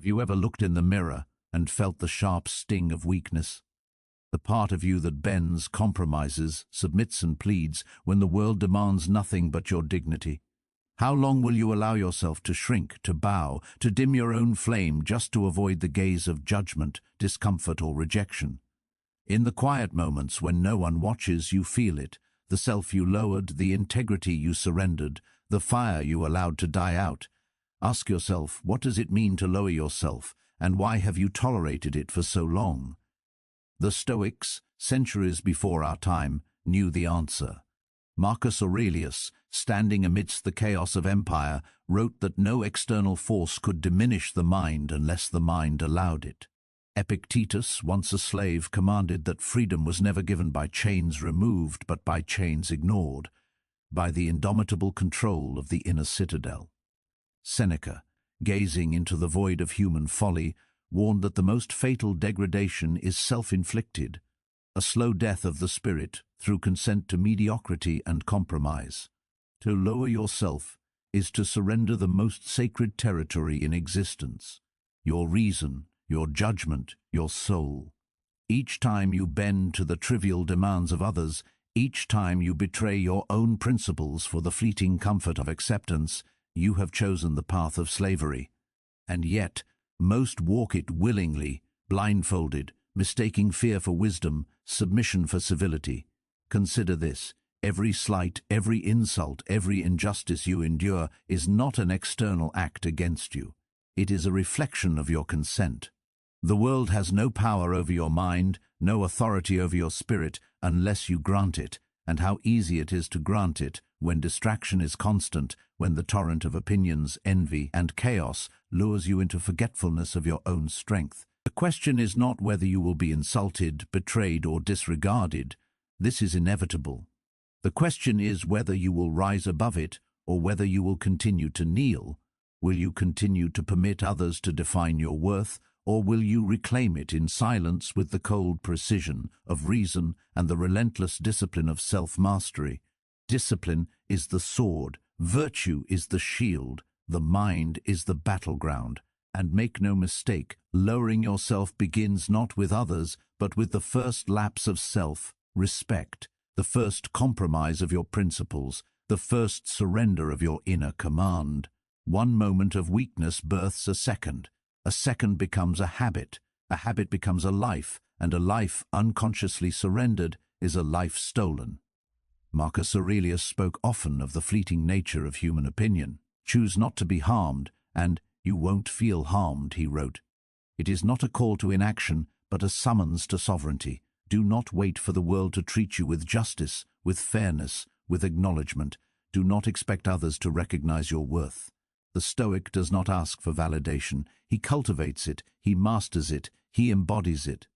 Have you ever looked in the mirror and felt the sharp sting of weakness? The part of you that bends, compromises, submits and pleads when the world demands nothing but your dignity. How long will you allow yourself to shrink, to bow, to dim your own flame just to avoid the gaze of judgment, discomfort or rejection? In the quiet moments when no one watches, you feel it, the self you lowered, the integrity you surrendered, the fire you allowed to die out. Ask yourself, what does it mean to lower yourself, and why have you tolerated it for so long? The Stoics, centuries before our time, knew the answer. Marcus Aurelius, standing amidst the chaos of empire, wrote that no external force could diminish the mind unless the mind allowed it. Epictetus, once a slave, commanded that freedom was never given by chains removed but by chains ignored, by the indomitable control of the inner citadel. Seneca, gazing into the void of human folly, warned that the most fatal degradation is self-inflicted, a slow death of the spirit through consent to mediocrity and compromise. To lower yourself is to surrender the most sacred territory in existence, your reason, your judgment, your soul. Each time you bend to the trivial demands of others, each time you betray your own principles for the fleeting comfort of acceptance, you have chosen the path of slavery. And yet, most walk it willingly, blindfolded, mistaking fear for wisdom, submission for civility. Consider this: every slight, every insult, every injustice you endure is not an external act against you. It is a reflection of your consent. The world has no power over your mind, no authority over your spirit, unless you grant it, and how easy it is to grant it when distraction is constant, when the torrent of opinions, envy, and chaos lures you into forgetfulness of your own strength. The question is not whether you will be insulted, betrayed, or disregarded. This is inevitable. The question is whether you will rise above it, or whether you will continue to kneel. Will you continue to permit others to define your worth, or will you reclaim it in silence with the cold precision of reason and the relentless discipline of self-mastery? Discipline is the sword, virtue is the shield, the mind is the battleground. And make no mistake, lowering yourself begins not with others, but with the first lapse of self-respect, the first compromise of your principles, the first surrender of your inner command. One moment of weakness births a second becomes a habit becomes a life, and a life unconsciously surrendered is a life stolen. Marcus Aurelius spoke often of the fleeting nature of human opinion. Choose not to be harmed, and you won't feel harmed, he wrote. It is not a call to inaction, but a summons to sovereignty. Do not wait for the world to treat you with justice, with fairness, with acknowledgement. Do not expect others to recognize your worth. The Stoic does not ask for validation. He cultivates it, he masters it, he embodies it.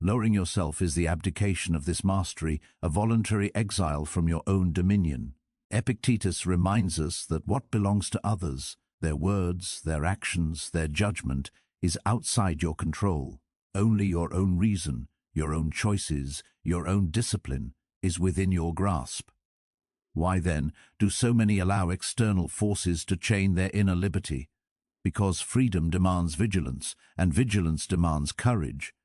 Lowering yourself is the abdication of this mastery, a voluntary exile from your own dominion. Epictetus reminds us that what belongs to others, their words, their actions, their judgment, is outside your control. Only your own reason, your own choices, your own discipline is within your grasp. Why then do so many allow external forces to chain their inner liberty? Because freedom demands vigilance, and vigilance demands courage.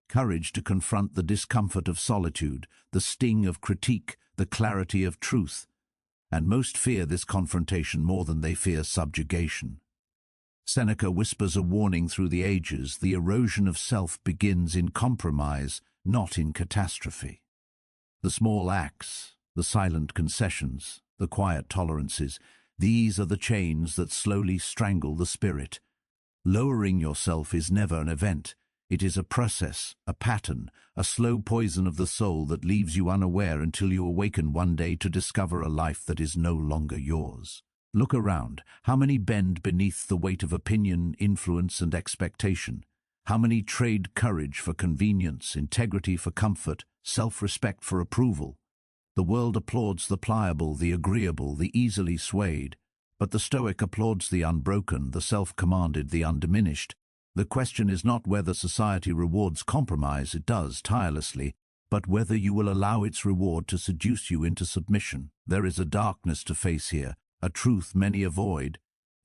Courage to confront the discomfort of solitude, the sting of critique, the clarity of truth. And most fear this confrontation more than they fear subjugation. Seneca whispers a warning through the ages: the erosion of self begins in compromise, not in catastrophe. The small acts, the silent concessions, the quiet tolerances, these are the chains that slowly strangle the spirit. Lowering yourself is never an event. It is a process, a pattern, a slow poison of the soul that leaves you unaware until you awaken one day to discover a life that is no longer yours. Look around. How many bend beneath the weight of opinion, influence, and expectation? How many trade courage for convenience, integrity for comfort, self-respect for approval? The world applauds the pliable, the agreeable, the easily swayed, but the Stoic applauds the unbroken, the self-commanded, the undiminished. The question is not whether society rewards compromise, it does tirelessly, but whether you will allow its reward to seduce you into submission. There is a darkness to face here, a truth many avoid.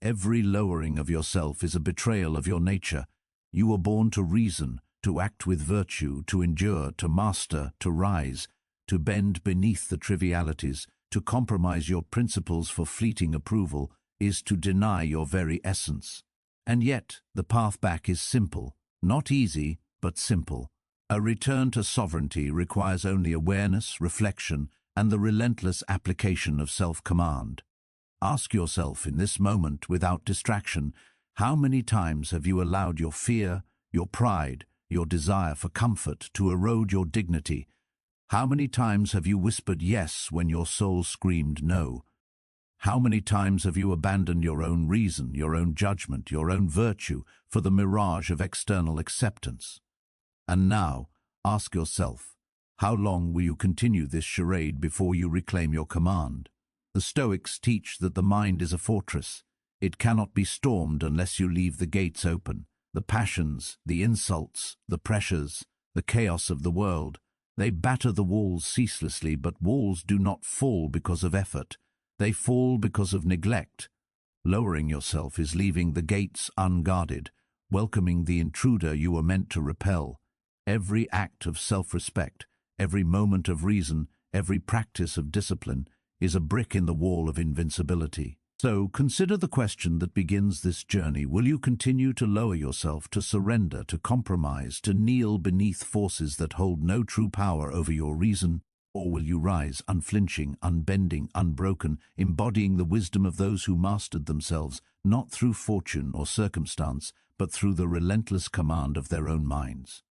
Every lowering of yourself is a betrayal of your nature. You were born to reason, to act with virtue, to endure, to master, to rise, to bend beneath the trivialities. To compromise your principles for fleeting approval is to deny your very essence. And yet, the path back is simple, not easy, but simple. A return to sovereignty requires only awareness, reflection, and the relentless application of self-command. Ask yourself in this moment, without distraction, how many times have you allowed your fear, your pride, your desire for comfort to erode your dignity? How many times have you whispered yes when your soul screamed no? How many times have you abandoned your own reason, your own judgment, your own virtue for the mirage of external acceptance? And now, ask yourself, how long will you continue this charade before you reclaim your command? The Stoics teach that the mind is a fortress. It cannot be stormed unless you leave the gates open. The passions, the insults, the pressures, the chaos of the world, they batter the walls ceaselessly, but walls do not fall because of effort. They fall because of neglect. Lowering yourself is leaving the gates unguarded, welcoming the intruder you were meant to repel. Every act of self-respect, every moment of reason, every practice of discipline is a brick in the wall of invincibility. So consider the question that begins this journey. Will you continue to lower yourself, to surrender, to compromise, to kneel beneath forces that hold no true power over your reason? Or will you rise, unflinching, unbending, unbroken, embodying the wisdom of those who mastered themselves, not through fortune or circumstance, but through the relentless command of their own minds?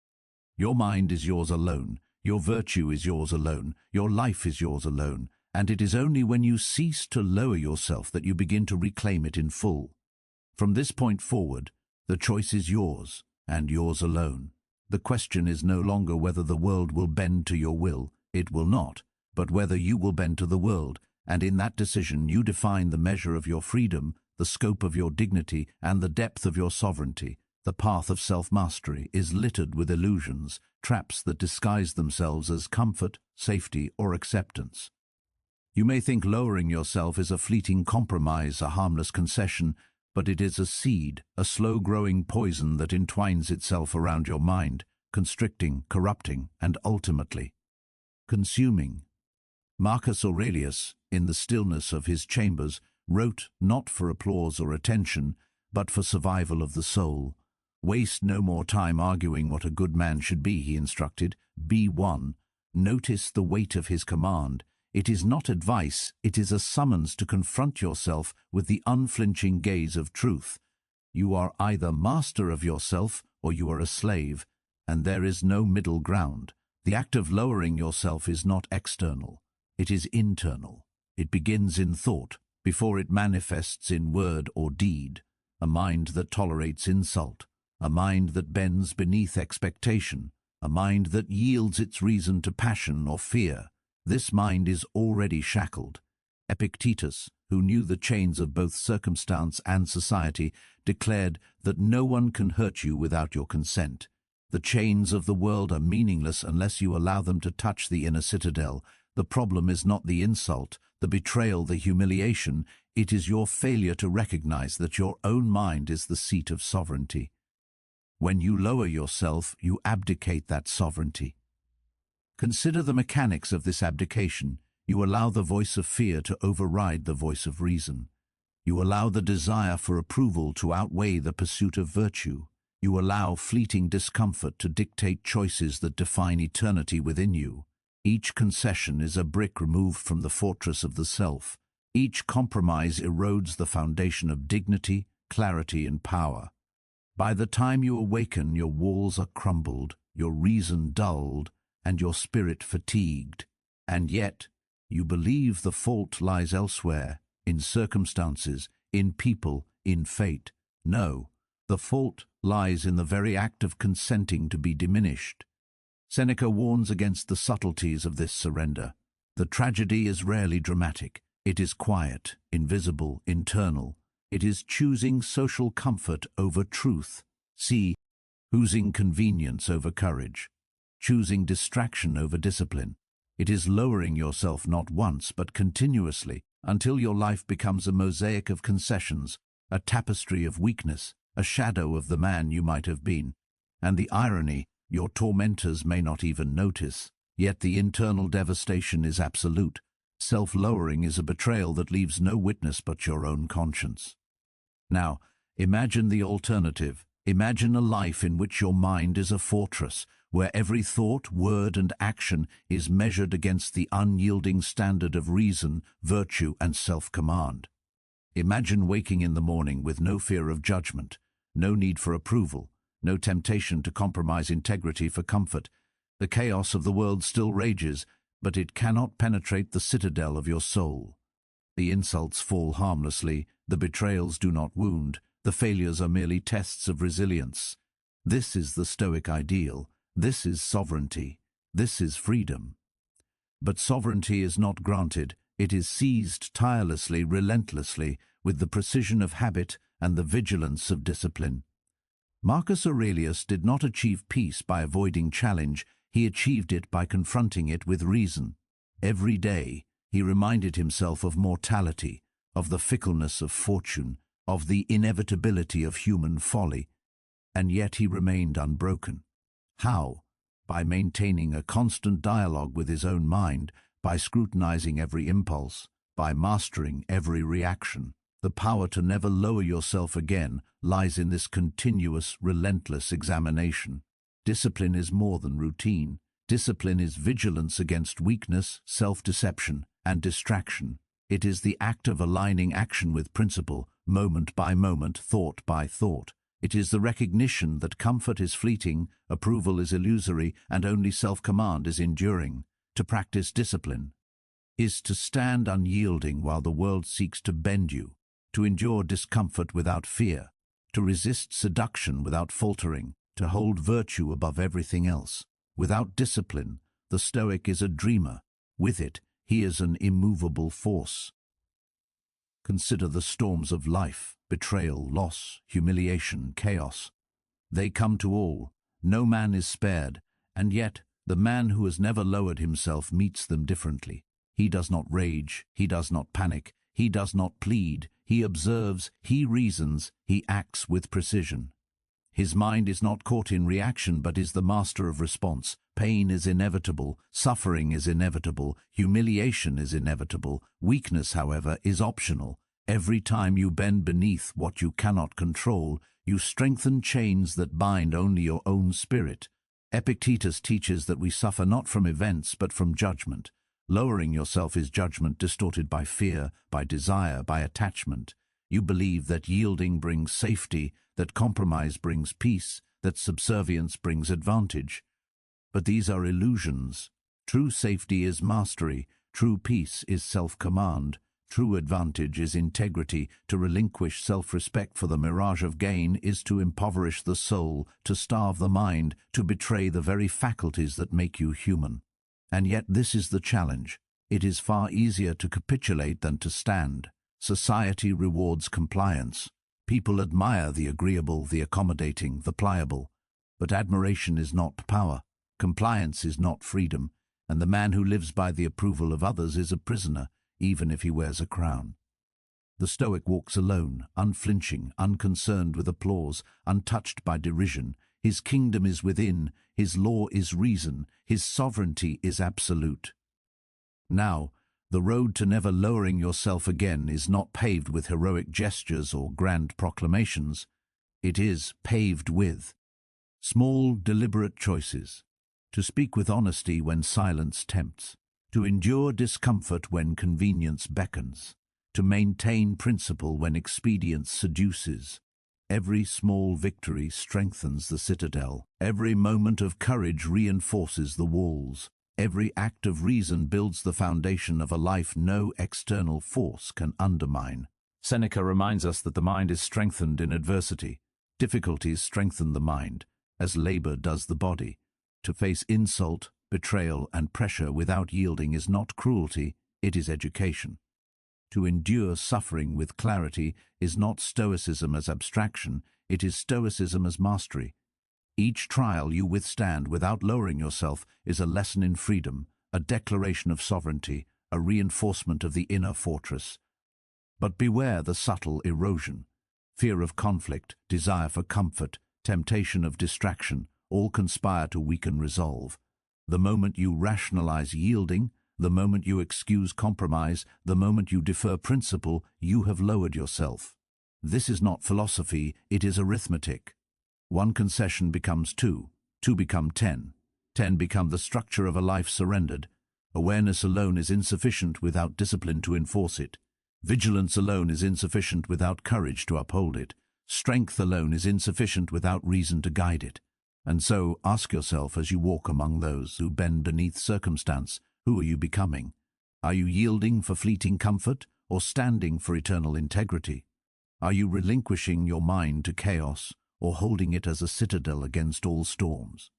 Your mind is yours alone, your virtue is yours alone, your life is yours alone, and it is only when you cease to lower yourself that you begin to reclaim it in full. From this point forward, the choice is yours, and yours alone. The question is no longer whether the world will bend to your will. It will not, but whether you will bend to the world, and in that decision you define the measure of your freedom, the scope of your dignity, and the depth of your sovereignty. The path of self-mastery is littered with illusions, traps that disguise themselves as comfort, safety, or acceptance. You may think lowering yourself is a fleeting compromise, a harmless concession, but it is a seed, a slow-growing poison that entwines itself around your mind, constricting, corrupting, and ultimately consuming. Marcus Aurelius, in the stillness of his chambers, wrote not for applause or attention, but for survival of the soul. Waste no more time arguing what a good man should be, he instructed. Be one. Notice the weight of his command. It is not advice, it is a summons to confront yourself with the unflinching gaze of truth. You are either master of yourself or you are a slave, and there is no middle ground. The act of lowering yourself is not external, it is internal. It begins in thought, before it manifests in word or deed. A mind that tolerates insult, a mind that bends beneath expectation, a mind that yields its reason to passion or fear. This mind is already shackled. Epictetus, who knew the chains of both circumstance and society, declared that no one can hurt you without your consent. The chains of the world are meaningless unless you allow them to touch the inner citadel. The problem is not the insult, the betrayal, the humiliation. It is your failure to recognize that your own mind is the seat of sovereignty. When you lower yourself, you abdicate that sovereignty. Consider the mechanics of this abdication. You allow the voice of fear to override the voice of reason. You allow the desire for approval to outweigh the pursuit of virtue. You allow fleeting discomfort to dictate choices that define eternity within you. Each concession is a brick removed from the fortress of the self. Each compromise erodes the foundation of dignity, clarity, and power. By the time you awaken, your walls are crumbled, your reason dulled, and your spirit fatigued. And yet, you believe the fault lies elsewhere, in circumstances, in people, in fate. No, the fault lies in the very act of consenting to be diminished. Seneca warns against the subtleties of this surrender. The tragedy is rarely dramatic. It is quiet, invisible, internal. It is choosing social comfort over truth. See, choosing convenience over courage. Choosing distraction over discipline. It is lowering yourself not once but continuously until your life becomes a mosaic of concessions, a tapestry of weakness, a shadow of the man you might have been. And the irony, your tormentors may not even notice, yet the internal devastation is absolute. Self-lowering is a betrayal that leaves no witness but your own conscience. Now, imagine the alternative. Imagine a life in which your mind is a fortress, where every thought, word, and action is measured against the unyielding standard of reason, virtue, and self-command. Imagine waking in the morning with no fear of judgment, no need for approval, no temptation to compromise integrity for comfort. The chaos of the world still rages, but it cannot penetrate the citadel of your soul. The insults fall harmlessly, the betrayals do not wound, the failures are merely tests of resilience. This is the Stoic ideal. This is sovereignty. This is freedom. But sovereignty is not granted. It is seized tirelessly, relentlessly, with the precision of habit and the vigilance of discipline. Marcus Aurelius did not achieve peace by avoiding challenge. He achieved it by confronting it with reason. Every day, he reminded himself of mortality, of the fickleness of fortune, of the inevitability of human folly, and yet he remained unbroken. How? By maintaining a constant dialogue with his own mind, by scrutinizing every impulse, by mastering every reaction. The power to never lower yourself again lies in this continuous, relentless examination. Discipline is more than routine. Discipline is vigilance against weakness, self-deception, and distraction. It is the act of aligning action with principle, moment by moment, thought by thought. It is the recognition that comfort is fleeting, approval is illusory, and only self-command is enduring. To practice discipline is to stand unyielding while the world seeks to bend you, to endure discomfort without fear, to resist seduction without faltering, to hold virtue above everything else. Without discipline, the Stoic is a dreamer. With it, he is an immovable force. Consider the storms of life, betrayal, loss, humiliation, chaos. They come to all. No man is spared, and yet the man who has never lowered himself meets them differently. He does not rage, he does not panic, he does not plead, he observes, he reasons, he acts with precision. His mind is not caught in reaction but is the master of response. Pain is inevitable, suffering is inevitable, humiliation is inevitable. Weakness, however, is optional. Every time you bend beneath what you cannot control, you strengthen chains that bind only your own spirit. Epictetus teaches that we suffer not from events but from judgment. Lowering yourself is judgment distorted by fear, by desire, by attachment. You believe that yielding brings safety, that compromise brings peace, that subservience brings advantage. But these are illusions. True safety is mastery, true peace is self-command, true advantage is integrity. To relinquish self-respect for the mirage of gain is to impoverish the soul, to starve the mind, to betray the very faculties that make you human. And yet this is the challenge. It is far easier to capitulate than to stand. Society rewards compliance. People admire the agreeable, the accommodating, the pliable. But admiration is not power. Compliance is not freedom. And the man who lives by the approval of others is a prisoner, even if he wears a crown. The Stoic walks alone, unflinching, unconcerned with applause, untouched by derision. His kingdom is within, his law is reason, his sovereignty is absolute. Now, the road to never lowering yourself again is not paved with heroic gestures or grand proclamations. It is paved with small, deliberate choices. To speak with honesty when silence tempts. To endure discomfort when convenience beckons. To maintain principle when expedience seduces. Every small victory strengthens the citadel. Every moment of courage reinforces the walls. Every act of reason builds the foundation of a life no external force can undermine. Seneca reminds us that the mind is strengthened in adversity. Difficulties strengthen the mind, as labor does the body. To face insult, betrayal, and pressure without yielding is not cruelty, it is education. To endure suffering with clarity is not Stoicism as abstraction, it is Stoicism as mastery. Each trial you withstand without lowering yourself is a lesson in freedom, a declaration of sovereignty, a reinforcement of the inner fortress. But beware the subtle erosion. fear of conflict, desire for comfort, temptation of distraction, all conspire to weaken resolve. The moment you rationalize yielding, the moment you excuse compromise, the moment you defer principle, you have lowered yourself. This is not philosophy, it is arithmetic. One concession becomes two, two become 10, 10 become the structure of a life surrendered. Awareness alone is insufficient without discipline to enforce it. Vigilance alone is insufficient without courage to uphold it. Strength alone is insufficient without reason to guide it. And so, ask yourself as you walk among those who bend beneath circumstance, who are you becoming? Are you yielding for fleeting comfort or standing for eternal integrity? Are you relinquishing your mind to chaos or holding it as a citadel against all storms?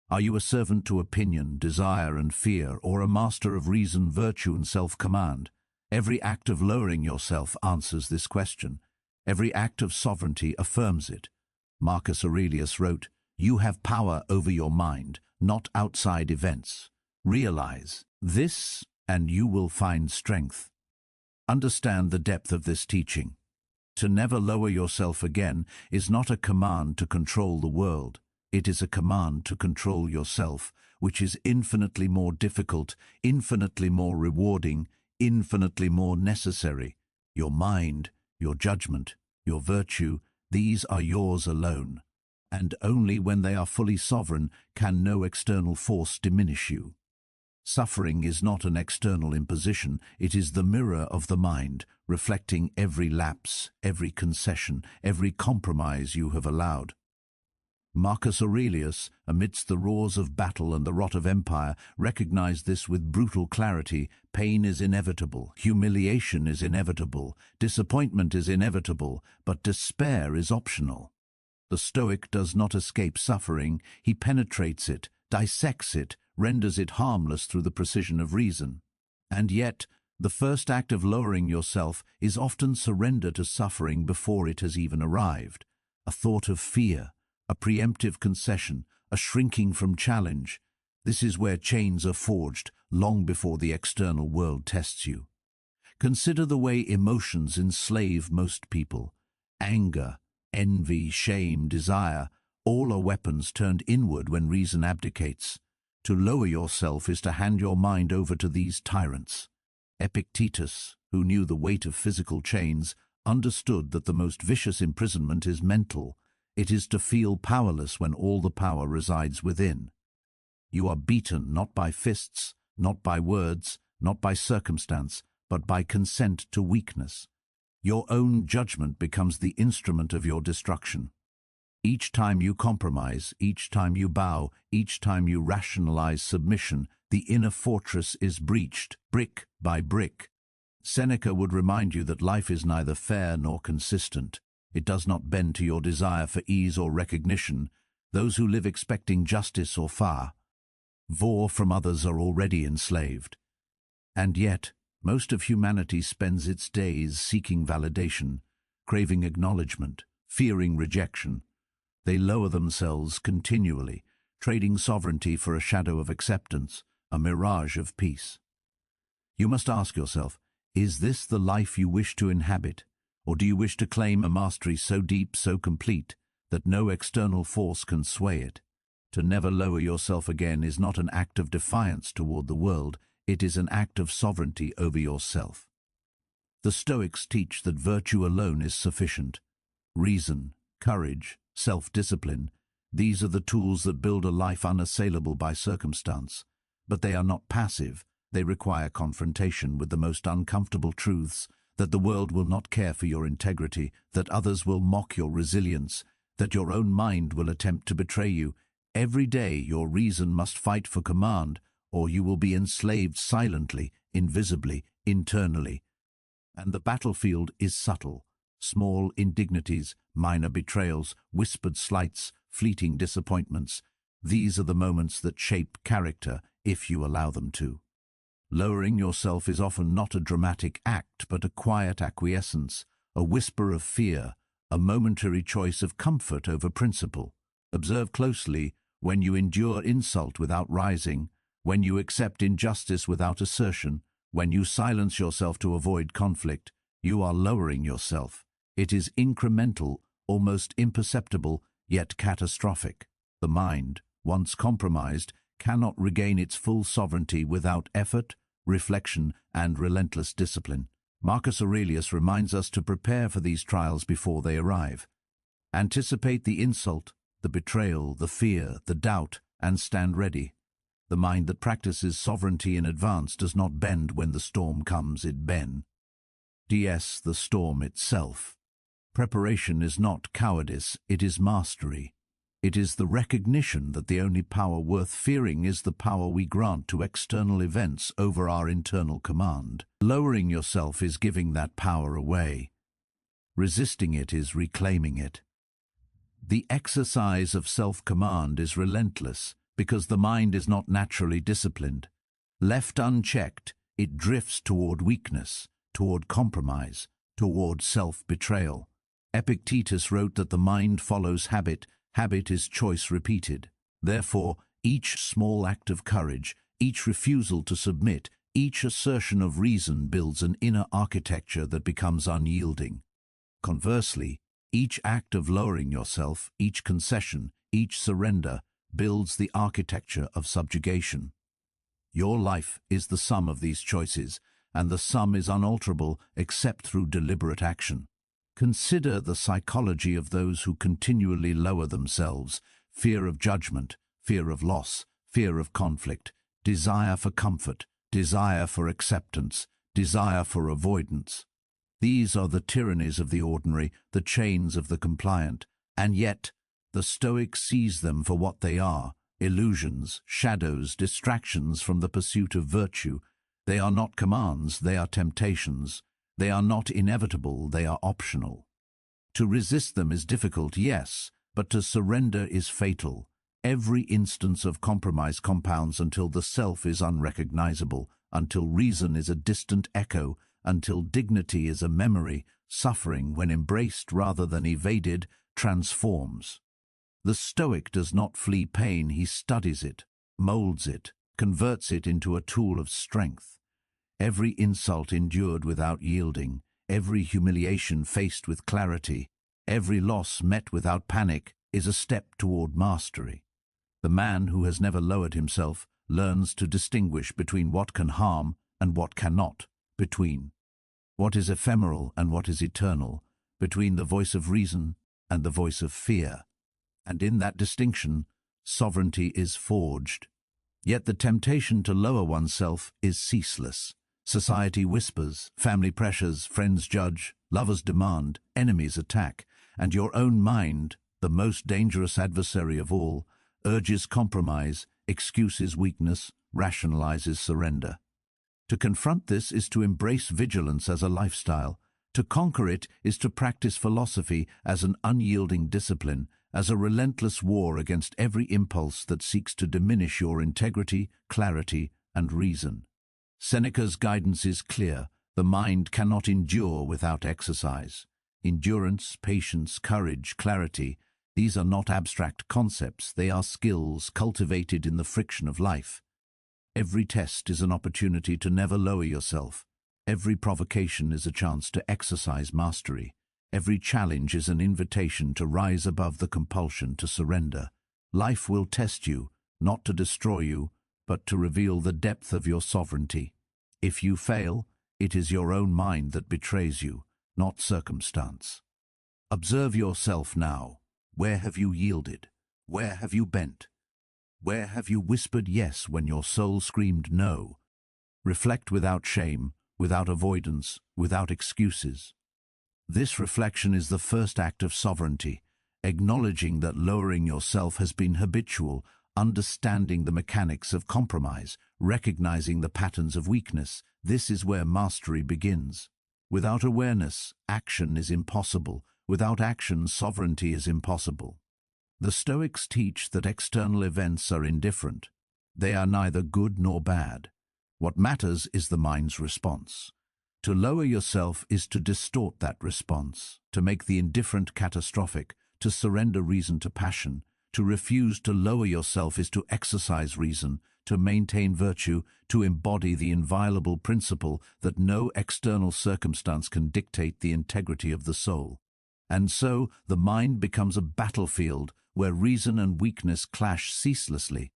Are you a servant to opinion, desire and fear, or a master of reason, virtue and self-command? Every act of lowering yourself answers this question. Every act of sovereignty affirms it. Marcus Aurelius wrote, "You have power over your mind, not outside events. Realize this, and you will find strength." Understand the depth of this teaching. To never lower yourself again is not a command to control the world. It is a command to control yourself, which is infinitely more difficult, infinitely more rewarding, infinitely more necessary. Your mind, your judgment, your virtue, these are yours alone. And only when they are fully sovereign can no external force diminish you. Suffering is not an external imposition, it is the mirror of the mind, reflecting every lapse, every concession, every compromise you have allowed. Marcus Aurelius, amidst the roars of battle and the rot of empire, recognized this with brutal clarity. Pain is inevitable, humiliation is inevitable, disappointment is inevitable, but despair is optional. The Stoic does not escape suffering, he penetrates it, dissects it, renders it harmless through the precision of reason. And yet, the first act of lowering yourself is often surrender to suffering before it has even arrived. A thought of fear, a preemptive concession, a shrinking from challenge. This is where chains are forged long before the external world tests you. Consider the way emotions enslave most people. Anger, envy, shame, desire, all are weapons turned inward when reason abdicates. To lower yourself is to hand your mind over to these tyrants. Epictetus, who knew the weight of physical chains, understood that the most vicious imprisonment is mental. It is to feel powerless when all the power resides within. You are beaten not by fists, not by words, not by circumstance, but by consent to weakness. Your own judgment becomes the instrument of your destruction. Each time you compromise, each time you bow, each time you rationalize submission, the inner fortress is breached, brick by brick. Seneca would remind you that life is neither fair nor consistent. It does not bend to your desire for ease or recognition. Those who live expecting justice or favor from others are already enslaved. And yet, most of humanity spends its days seeking validation, craving acknowledgement, fearing rejection. They lower themselves continually, trading sovereignty for a shadow of acceptance, a mirage of peace. You must ask yourself, is this the life you wish to inhabit? Or do you wish to claim a mastery so deep, so complete, that no external force can sway it? To never lower yourself again is not an act of defiance toward the world, it is an act of sovereignty over yourself. The Stoics teach that virtue alone is sufficient. Reason, courage, self-discipline, these are the tools that build a life unassailable by circumstance. But they are not passive, they require confrontation with the most uncomfortable truths, that the world will not care for your integrity, that others will mock your resilience, that your own mind will attempt to betray you. Every day your reason must fight for command, or you will be enslaved silently, invisibly, internally. And the battlefield is subtle. Small indignities, minor betrayals, whispered slights, fleeting disappointments. These are the moments that shape character, if you allow them to. Lowering yourself is often not a dramatic act, but a quiet acquiescence, a whisper of fear, a momentary choice of comfort over principle. Observe closely when you endure insult without rising, when you accept injustice without assertion, when you silence yourself to avoid conflict. You are lowering yourself. It is incremental, almost imperceptible, yet catastrophic. The mind, once compromised, cannot regain its full sovereignty without effort, reflection, and relentless discipline. Marcus Aurelius reminds us to prepare for these trials before they arrive. Anticipate the insult, the betrayal, the fear, the doubt, and stand ready. The mind that practices sovereignty in advance does not bend when the storm comes, it bends. The storm itself. Preparation is not cowardice, it is mastery. It is the recognition that the only power worth fearing is the power we grant to external events over our internal command. Lowering yourself is giving that power away. Resisting it is reclaiming it. The exercise of self-command is relentless because the mind is not naturally disciplined. Left unchecked, it drifts toward weakness, toward compromise, toward self-betrayal. Epictetus wrote that the mind follows habit. Habit is choice repeated. Therefore, each small act of courage, each refusal to submit, each assertion of reason builds an inner architecture that becomes unyielding. Conversely, each act of lowering yourself, each concession, each surrender, builds the architecture of subjugation. Your life is the sum of these choices, and the sum is unalterable except through deliberate action. Consider the psychology of those who continually lower themselves: fear of judgment, fear of loss, fear of conflict, desire for comfort, desire for acceptance, desire for avoidance. These are the tyrannies of the ordinary, the chains of the compliant, and yet the Stoic sees them for what they are: illusions, shadows, distractions from the pursuit of virtue. They are not commands, they are temptations. They are not inevitable, they are optional. To resist them is difficult, yes, but to surrender is fatal. Every instance of compromise compounds until the self is unrecognizable, until reason is a distant echo, until dignity is a memory. Suffering, when embraced rather than evaded, transforms. The Stoic does not flee pain, he studies it, molds it, converts it into a tool of strength. Every insult endured without yielding, every humiliation faced with clarity, every loss met without panic is a step toward mastery. The man who has never lowered himself learns to distinguish between what can harm and what cannot, between what is ephemeral and what is eternal, between the voice of reason and the voice of fear. And in that distinction, sovereignty is forged. Yet the temptation to lower oneself is ceaseless. Society whispers, family pressures, friends judge, lovers demand, enemies attack, and your own mind, the most dangerous adversary of all, urges compromise, excuses weakness, rationalizes surrender. To confront this is to embrace vigilance as a lifestyle. To conquer it is to practice philosophy as an unyielding discipline, as a relentless war against every impulse that seeks to diminish your integrity, clarity, and reason. Seneca's guidance is clear: the mind cannot endure without exercise. Endurance, patience, courage, clarity, these are not abstract concepts, they are skills cultivated in the friction of life. Every test is an opportunity to never lower yourself. Every provocation is a chance to exercise mastery. Every challenge is an invitation to rise above the compulsion to surrender. Life will test you, not to destroy you, but to reveal the depth of your sovereignty. If you fail, it is your own mind that betrays you, not circumstance. Observe yourself now. Where have you yielded? Where have you bent? Where have you whispered yes when your soul screamed no? Reflect without shame, without avoidance, without excuses. This reflection is the first act of sovereignty, acknowledging that lowering yourself has been habitual, understanding the mechanics of compromise, recognizing the patterns of weakness. This is where mastery begins. Without awareness, action is impossible. Without action, sovereignty is impossible. The Stoics teach that external events are indifferent. They are neither good nor bad. What matters is the mind's response. To lower yourself is to distort that response, to make the indifferent catastrophic, to surrender reason to passion. To refuse to lower yourself is to exercise reason, to maintain virtue, to embody the inviolable principle that no external circumstance can dictate the integrity of the soul. And so the mind becomes a battlefield where reason and weakness clash ceaselessly.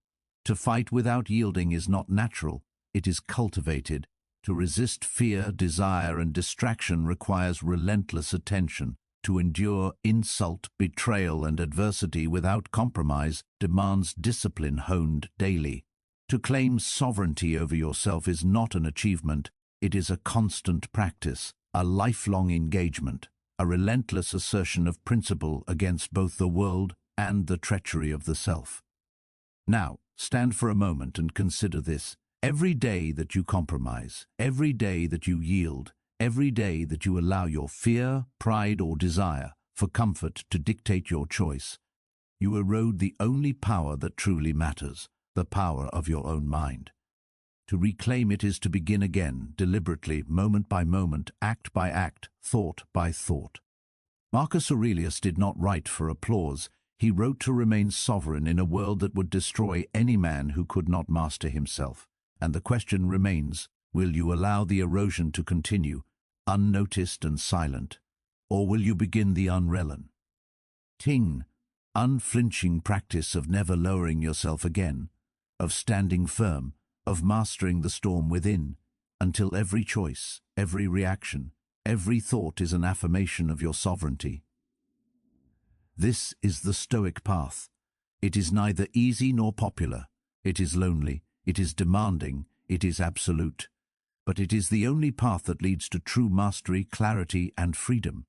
To fight without yielding is not natural, it is cultivated. To resist fear, desire, and distraction requires relentless attention. To endure insult, betrayal, and adversity without compromise demands discipline honed daily. To claim sovereignty over yourself is not an achievement, it is a constant practice, a lifelong engagement, a relentless assertion of principle against both the world and the treachery of the self. Now, stand for a moment and consider this. Every day that you compromise, every day that you yield, every day that you allow your fear, pride, or desire for comfort to dictate your choice, you erode the only power that truly matters, the power of your own mind. To reclaim it is to begin again, deliberately, moment by moment, act by act, thought by thought. Marcus Aurelius did not write for applause. He wrote to remain sovereign in a world that would destroy any man who could not master himself. And the question remains, will you allow the erosion to continue, unnoticed and silent, or will you begin the unflinching practice of never lowering yourself again, of standing firm, of mastering the storm within, until every choice, every reaction, every thought is an affirmation of your sovereignty? This is the Stoic path. It is neither easy nor popular. It is lonely. It is demanding, it is absolute, but it is the only path that leads to true mastery, clarity, and freedom.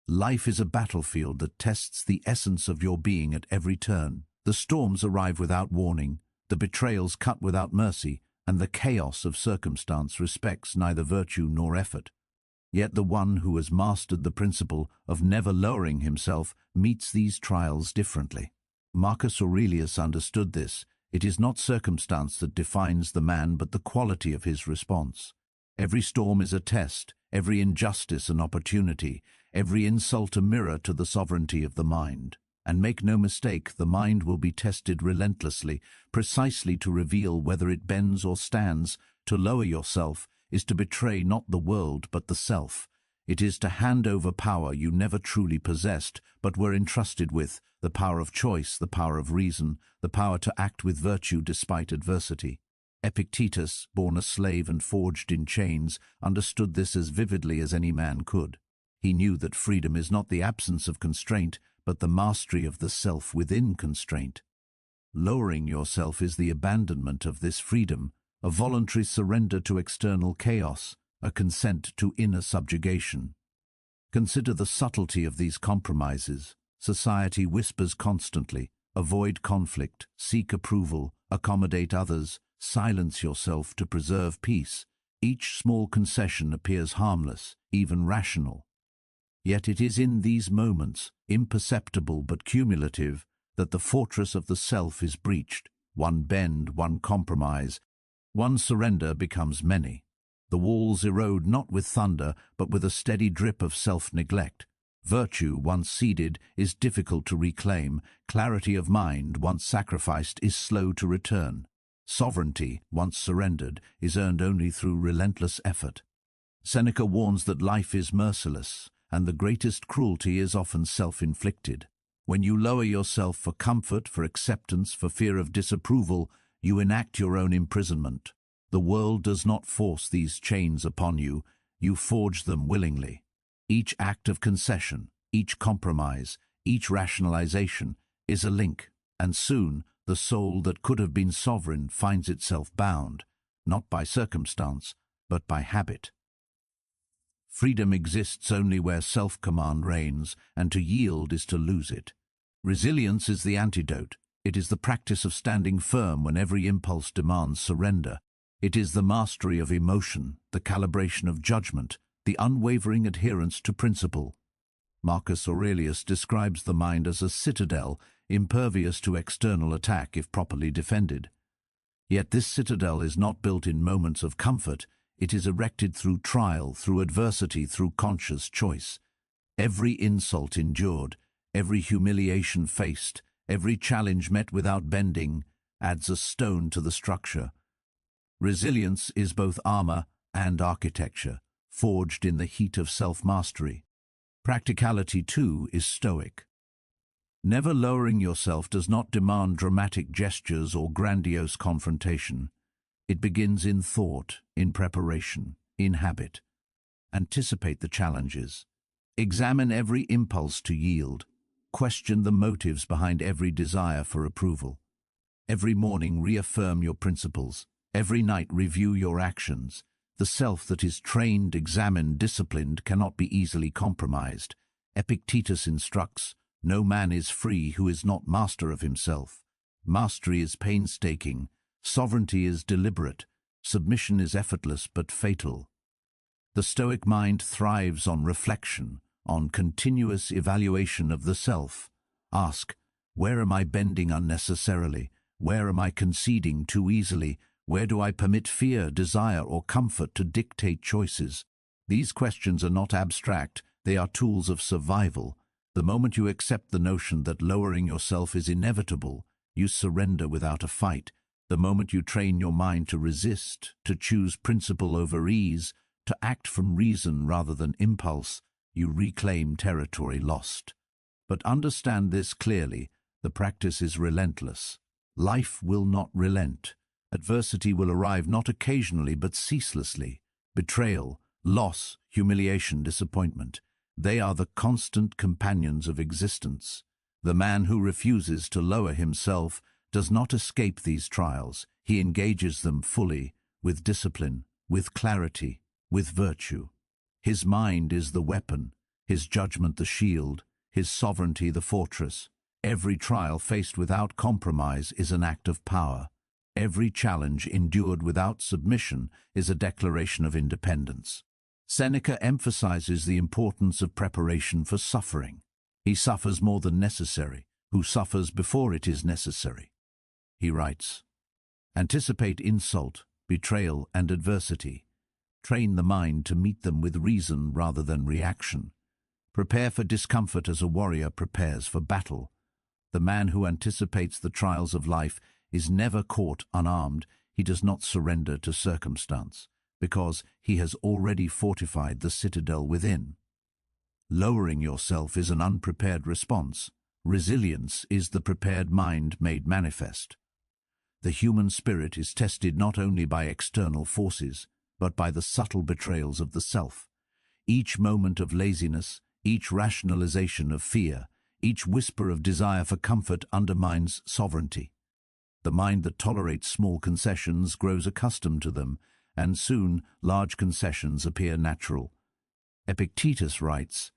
Life is a battlefield that tests the essence of your being at every turn. The storms arrive without warning, the betrayals cut without mercy, and the chaos of circumstance respects neither virtue nor effort. Yet the one who has mastered the principle of never lowering himself meets these trials differently. Marcus Aurelius understood this. It is not circumstance that defines the man, but the quality of his response. Every storm is a test, every injustice an opportunity, every insult a mirror to the sovereignty of the mind. And make no mistake, the mind will be tested relentlessly, precisely to reveal whether it bends or stands. To lower yourself is to betray not the world but the self. It is to hand over power you never truly possessed, but were entrusted with, the power of choice, the power of reason, the power to act with virtue despite adversity. Epictetus, born a slave and forged in chains, understood this as vividly as any man could. He knew that freedom is not the absence of constraint, but the mastery of the self within constraint. Lowering yourself is the abandonment of this freedom, a voluntary surrender to external chaos, a consent to inner subjugation. Consider the subtlety of these compromises. Society whispers constantly, avoid conflict, seek approval, accommodate others, silence yourself to preserve peace. Each small concession appears harmless, even rational. Yet it is in these moments, imperceptible but cumulative, that the fortress of the self is breached. One bend, one compromise, one surrender becomes many. The walls erode not with thunder, but with a steady drip of self-neglect. Virtue, once ceded, is difficult to reclaim. Clarity of mind, once sacrificed, is slow to return. Sovereignty, once surrendered, is earned only through relentless effort. Seneca warns that life is merciless, and the greatest cruelty is often self-inflicted. When you lower yourself for comfort, for acceptance, for fear of disapproval, you enact your own imprisonment. The world does not force these chains upon you, you forge them willingly. Each act of concession, each compromise, each rationalization is a link, and soon the soul that could have been sovereign finds itself bound, not by circumstance, but by habit. Freedom exists only where self-command reigns, and to yield is to lose it. Resilience is the antidote. It is the practice of standing firm when every impulse demands surrender. It is the mastery of emotion, the calibration of judgment, the unwavering adherence to principle. Marcus Aurelius describes the mind as a citadel, impervious to external attack if properly defended. Yet this citadel is not built in moments of comfort. It is erected through trial, through adversity, through conscious choice. Every insult endured, every humiliation faced, every challenge met without bending, adds a stone to the structure. Resilience is both armor and architecture, forged in the heat of self-mastery. Practicality, too, is Stoic. Never lowering yourself does not demand dramatic gestures or grandiose confrontation. It begins in thought, in preparation, in habit. Anticipate the challenges. Examine every impulse to yield. Question the motives behind every desire for approval. Every morning reaffirm your principles. Every night review your actions. The self that is trained, examined, disciplined cannot be easily compromised. Epictetus instructs, "No man is free who is not master of himself." Mastery is painstaking. Sovereignty is deliberate. Submission is effortless but fatal. The Stoic mind thrives on reflection, on continuous evaluation of the self. Ask, where am I bending unnecessarily? Where am I conceding too easily? Where do I permit fear, desire, or comfort to dictate choices? These questions are not abstract, they are tools of survival. The moment you accept the notion that lowering yourself is inevitable, you surrender without a fight. The moment you train your mind to resist, to choose principle over ease, to act from reason rather than impulse, you reclaim territory lost. But understand this clearly, the practice is relentless. Life will not relent. Adversity will arrive not occasionally but ceaselessly. Betrayal, loss, humiliation, disappointment. They are the constant companions of existence. The man who refuses to lower himself does not escape these trials. He engages them fully, with discipline, with clarity, with virtue. His mind is the weapon, his judgment the shield, his sovereignty the fortress. Every trial faced without compromise is an act of power. Every challenge endured without submission is a declaration of independence. Seneca emphasizes the importance of preparation for suffering. He suffers more than necessary, who suffers before it is necessary. He writes, "Anticipate insult, betrayal, and adversity. Train the mind to meet them with reason rather than reaction. Prepare for discomfort as a warrior prepares for battle. The man who anticipates the trials of life is never caught unarmed. He does not surrender to circumstance, because he has already fortified the citadel within." Lowering yourself is an unprepared response. Resilience is the prepared mind made manifest. The human spirit is tested not only by external forces, but by the subtle betrayals of the self. Each moment of laziness, each rationalization of fear, each whisper of desire for comfort undermines sovereignty. The mind that tolerates small concessions grows accustomed to them, and soon large concessions appear natural. Epictetus writes,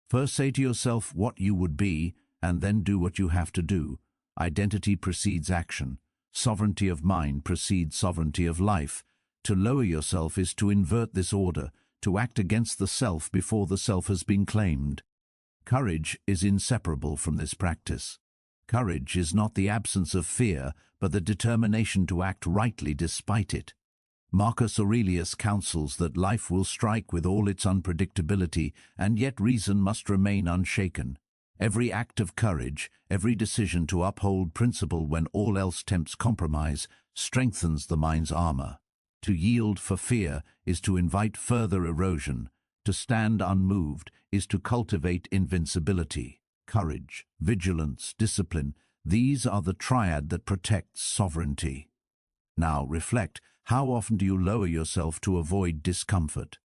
"First say to yourself what you would be, and then do what you have to do. Identity precedes action. Sovereignty of mind precedes sovereignty of life. To lower yourself is to invert this order, to act against the self before the self has been claimed." Courage is inseparable from this practice. Courage is not the absence of fear, but the determination to act rightly despite it. Marcus Aurelius counsels that life will strike with all its unpredictability, and yet reason must remain unshaken. Every act of courage, every decision to uphold principle when all else tempts compromise, strengthens the mind's armor. To yield for fear is to invite further erosion. To stand unmoved is to cultivate invincibility. Courage, vigilance, discipline, these are the triad that protects sovereignty. Now reflect, how often do you lower yourself to avoid discomfort?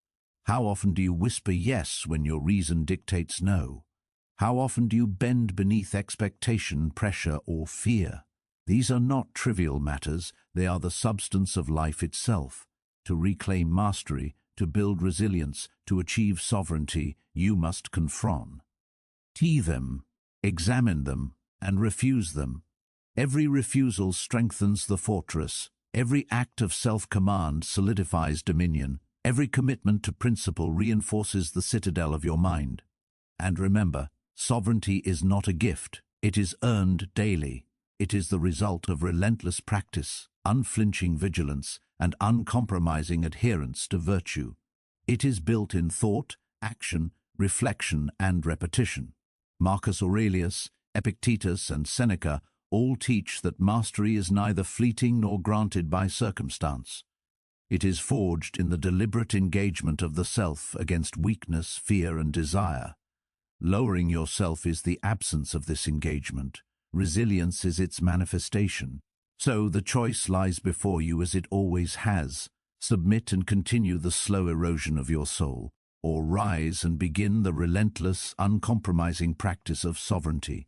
How often do you whisper yes when your reason dictates no? How often do you bend beneath expectation, pressure, or fear? These are not trivial matters, they are the substance of life itself. To reclaim mastery, to build resilience, to achieve sovereignty, you must confront them, examine them, and refuse them. Every refusal strengthens the fortress. Every act of self-command solidifies dominion. Every commitment to principle reinforces the citadel of your mind. And remember, sovereignty is not a gift. It is earned daily. It is the result of relentless practice, unflinching vigilance, and uncompromising adherence to virtue. It is built in thought, action, reflection, and repetition. Marcus Aurelius, Epictetus, and Seneca all teach that mastery is neither fleeting nor granted by circumstance. It is forged in the deliberate engagement of the self against weakness, fear, and desire. Lowering yourself is the absence of this engagement. Resilience is its manifestation. So the choice lies before you as it always has. Submit and continue the slow erosion of your soul, or rise and begin the relentless, uncompromising practice of sovereignty.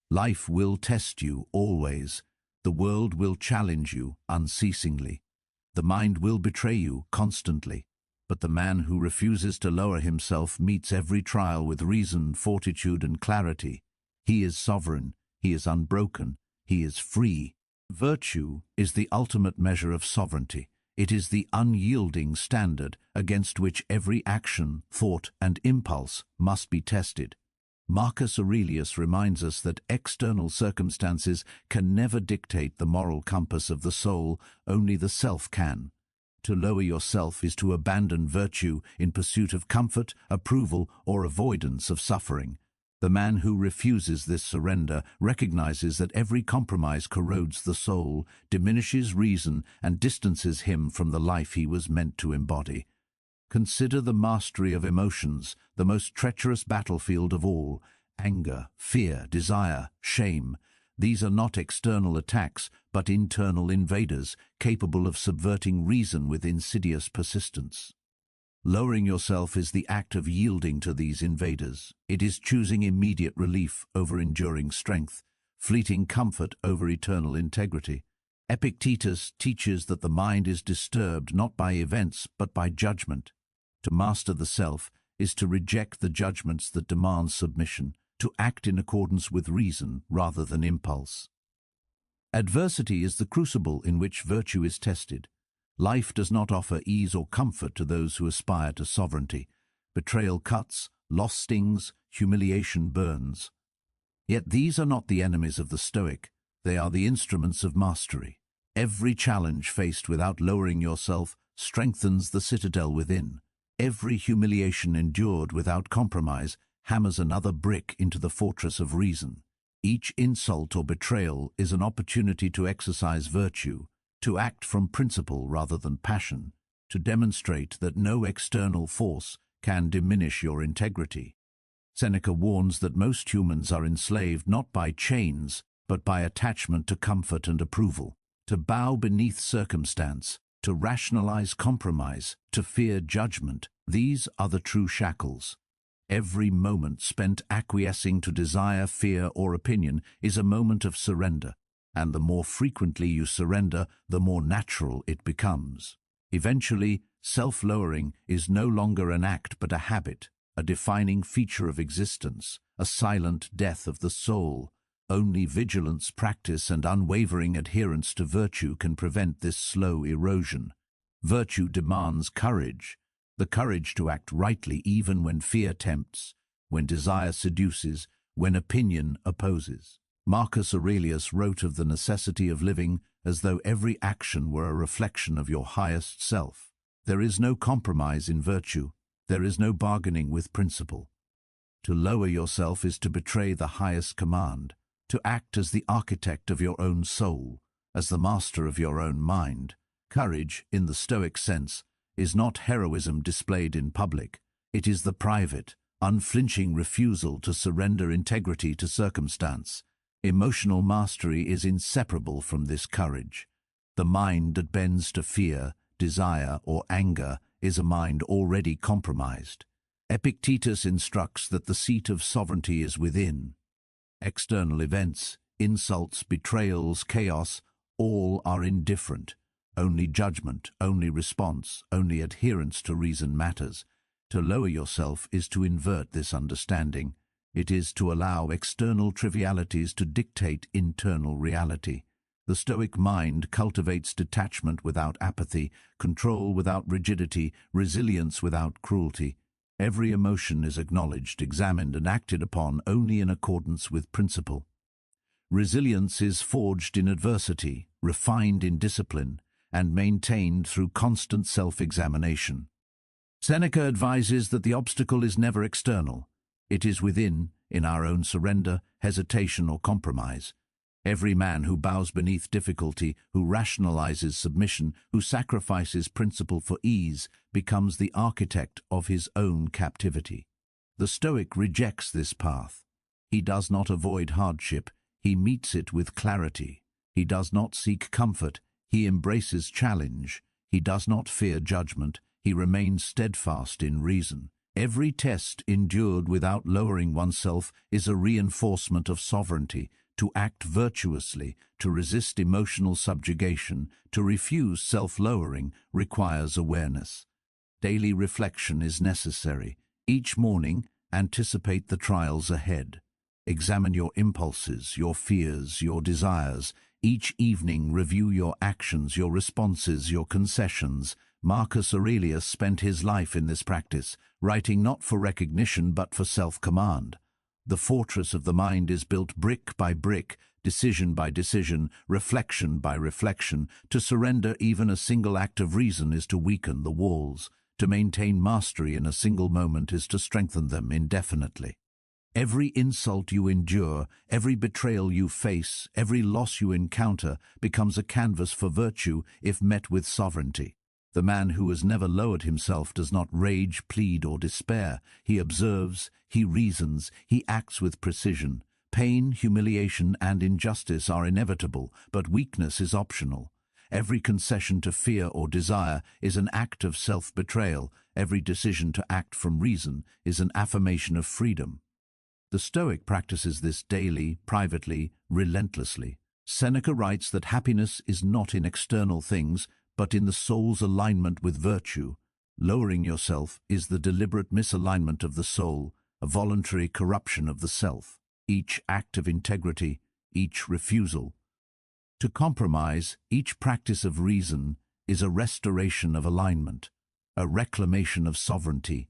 Life will test you always. The world will challenge you unceasingly. The mind will betray you constantly. But the man who refuses to lower himself meets every trial with reason, fortitude, and clarity. He is sovereign, he is unbroken, he is free. Virtue is the ultimate measure of sovereignty. It is the unyielding standard against which every action, thought, and impulse must be tested. Marcus Aurelius reminds us that external circumstances can never dictate the moral compass of the soul, only the self can. To lower yourself is to abandon virtue in pursuit of comfort, approval, or avoidance of suffering. The man who refuses this surrender recognizes that every compromise corrodes the soul, diminishes reason, and distances him from the life he was meant to embody. Consider the mastery of emotions, the most treacherous battlefield of all. Anger, fear, desire, shame. These are not external attacks, but internal invaders, capable of subverting reason with insidious persistence. Lowering yourself is the act of yielding to these invaders. It is choosing immediate relief over enduring strength, fleeting comfort over eternal integrity. Epictetus teaches that the mind is disturbed not by events but by judgment. To master the self is to reject the judgments that demand submission, to act in accordance with reason rather than impulse. Adversity is the crucible in which virtue is tested. Life does not offer ease or comfort to those who aspire to sovereignty. Betrayal cuts, loss stings, humiliation burns. Yet these are not the enemies of the Stoic, they are the instruments of mastery. Every challenge faced without lowering yourself strengthens the citadel within. Every humiliation endured without compromise hammers another brick into the fortress of reason. Each insult or betrayal is an opportunity to exercise virtue, to act from principle rather than passion, to demonstrate that no external force can diminish your integrity. Seneca warns that most humans are enslaved not by chains, but by attachment to comfort and approval. To bow beneath circumstance, to rationalize compromise, to fear judgment, these are the true shackles. Every moment spent acquiescing to desire, fear, or opinion is a moment of surrender, and the more frequently you surrender, the more natural it becomes. Eventually, self-lowering is no longer an act but a habit, a defining feature of existence, a silent death of the soul. Only vigilance, practice, and unwavering adherence to virtue can prevent this slow erosion. Virtue demands courage, the courage to act rightly even when fear tempts, when desire seduces, when opinion opposes. Marcus Aurelius wrote of the necessity of living as though every action were a reflection of your highest self. There is no compromise in virtue. There is no bargaining with principle. To lower yourself is to betray the highest command, to act as the architect of your own soul, as the master of your own mind. Courage, in the Stoic sense, is not heroism displayed in public. It is the private, unflinching refusal to surrender integrity to circumstance. Emotional mastery is inseparable from this courage. The mind that bends to fear, desire, or anger is a mind already compromised. Epictetus instructs that the seat of sovereignty is within. External events, insults, betrayals, chaos, all are indifferent. Only judgment, only response, only adherence to reason matters. To lower yourself is to invert this understanding. It is to allow external trivialities to dictate internal reality. The Stoic mind cultivates detachment without apathy, control without rigidity, resilience without cruelty. Every emotion is acknowledged, examined, and acted upon only in accordance with principle. Resilience is forged in adversity, refined in discipline, and maintained through constant self-examination. Seneca advises that the obstacle is never external. It is within, in our own surrender, hesitation, or compromise. Every man who bows beneath difficulty, who rationalizes submission, who sacrifices principle for ease, becomes the architect of his own captivity. The Stoic rejects this path. He does not avoid hardship, he meets it with clarity. He does not seek comfort, he embraces challenge. He does not fear judgment, he remains steadfast in reason. Every test endured without lowering oneself is a reinforcement of sovereignty. To act virtuously, to resist emotional subjugation, to refuse self-lowering requires awareness. Daily reflection is necessary. Each morning, anticipate the trials ahead. Examine your impulses, your fears, your desires. Each evening, review your actions, your responses, your concessions. Marcus Aurelius spent his life in this practice, writing not for recognition but for self-command. The fortress of the mind is built brick by brick, decision by decision, reflection by reflection. To surrender even a single act of reason is to weaken the walls. To maintain mastery in a single moment is to strengthen them indefinitely. Every insult you endure, every betrayal you face, every loss you encounter becomes a canvas for virtue if met with sovereignty. The man who has never lowered himself does not rage, plead, or despair. He observes, he reasons, he acts with precision. Pain, humiliation, and injustice are inevitable, but weakness is optional. Every concession to fear or desire is an act of self-betrayal. Every decision to act from reason is an affirmation of freedom. The Stoic practices this daily, privately, relentlessly. Seneca writes that happiness is not in external things, but in the soul's alignment with virtue. Lowering yourself is the deliberate misalignment of the soul, a voluntary corruption of the self. Each act of integrity, each refusal to compromise, each practice of reason is a restoration of alignment, a reclamation of sovereignty,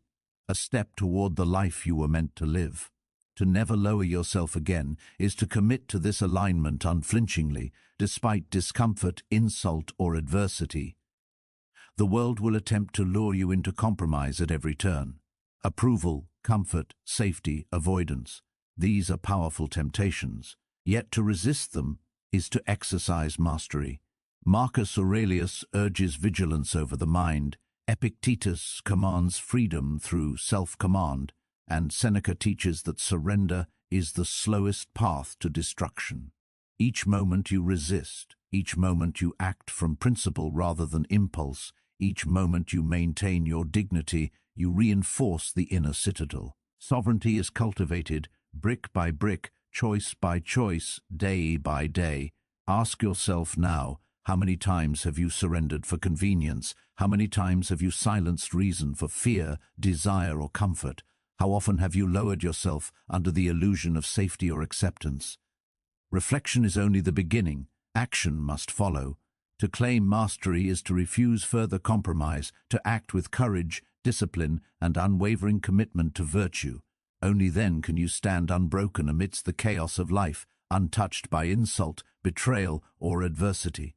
a step toward the life you were meant to live. To never lower yourself again is to commit to this alignment unflinchingly, despite discomfort, insult, or adversity. The world will attempt to lure you into compromise at every turn. Approval, comfort, safety, avoidance. These are powerful temptations. Yet to resist them is to exercise mastery. Marcus Aurelius urges vigilance over the mind. Epictetus commands freedom through self-command. And Seneca teaches that surrender is the slowest path to destruction. Each moment you resist, each moment you act from principle rather than impulse, each moment you maintain your dignity, you reinforce the inner citadel. Sovereignty is cultivated, brick by brick, choice by choice, day by day. Ask yourself now, how many times have you surrendered for convenience? How many times have you silenced reason for fear, desire, or comfort? How often have you lowered yourself under the illusion of safety or acceptance? Reflection is only the beginning. Action must follow. To claim mastery is to refuse further compromise, to act with courage, discipline, and unwavering commitment to virtue. Only then can you stand unbroken amidst the chaos of life, untouched by insult, betrayal, or adversity.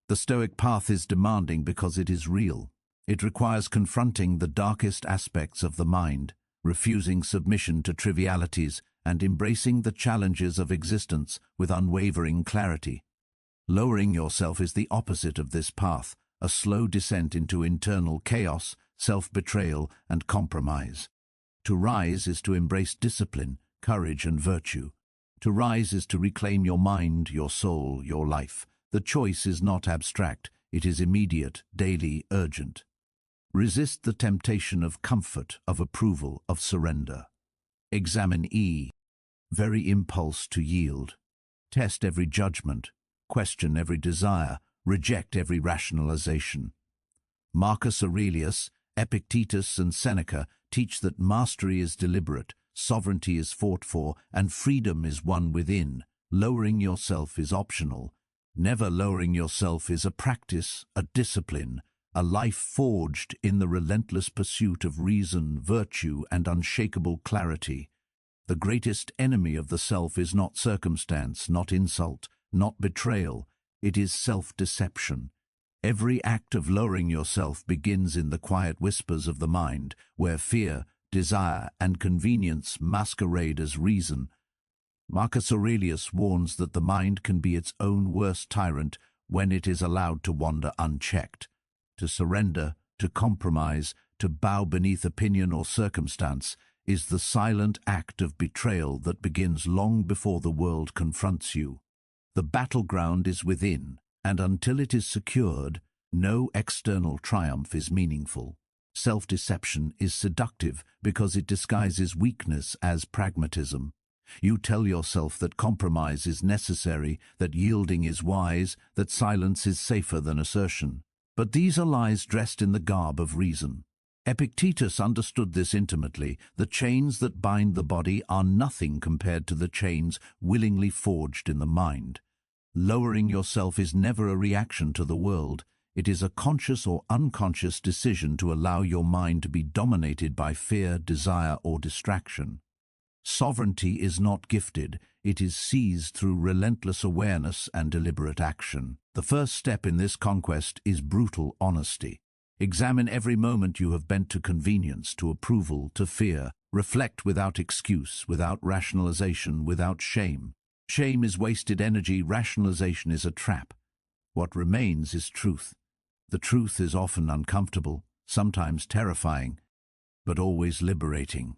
The Stoic path is demanding because it is real. It requires confronting the darkest aspects of the mind, refusing submission to trivialities, and embracing the challenges of existence with unwavering clarity. Lowering yourself is the opposite of this path, a slow descent into internal chaos, self-betrayal, and compromise. To rise is to embrace discipline, courage, and virtue. To rise is to reclaim your mind, your soul, your life. The choice is not abstract, it is immediate, daily, urgent. Resist the temptation of comfort, of approval, of surrender. Examine very impulse to yield. Test every judgment, question every desire, reject every rationalization. Marcus Aurelius, Epictetus, and Seneca teach that mastery is deliberate, sovereignty is fought for, and freedom is won within. Lowering yourself is optional. Never lowering yourself is a practice, a discipline, a life forged in the relentless pursuit of reason, virtue, and unshakable clarity. The greatest enemy of the self is not circumstance, not insult, not betrayal. It is self-deception. Every act of lowering yourself begins in the quiet whispers of the mind, where fear, desire, and convenience masquerade as reason. Marcus Aurelius warns that the mind can be its own worst tyrant when it is allowed to wander unchecked. To surrender, to compromise, to bow beneath opinion or circumstance is the silent act of betrayal that begins long before the world confronts you. The battleground is within, and until it is secured, no external triumph is meaningful. Self-deception is seductive because it disguises weakness as pragmatism. You tell yourself that compromise is necessary, that yielding is wise, that silence is safer than assertion. But these are lies dressed in the garb of reason. Epictetus understood this intimately. The chains that bind the body are nothing compared to the chains willingly forged in the mind. Lowering yourself is never a reaction to the world. It is a conscious or unconscious decision to allow your mind to be dominated by fear, desire, or distraction. Sovereignty is not gifted, it is seized through relentless awareness and deliberate action. The first step in this conquest is brutal honesty. Examine every moment you have bent to convenience, to approval, to fear. Reflect without excuse, without rationalization, without shame. Shame is wasted energy, rationalization is a trap. What remains is truth. The truth is often uncomfortable, sometimes terrifying, but always liberating.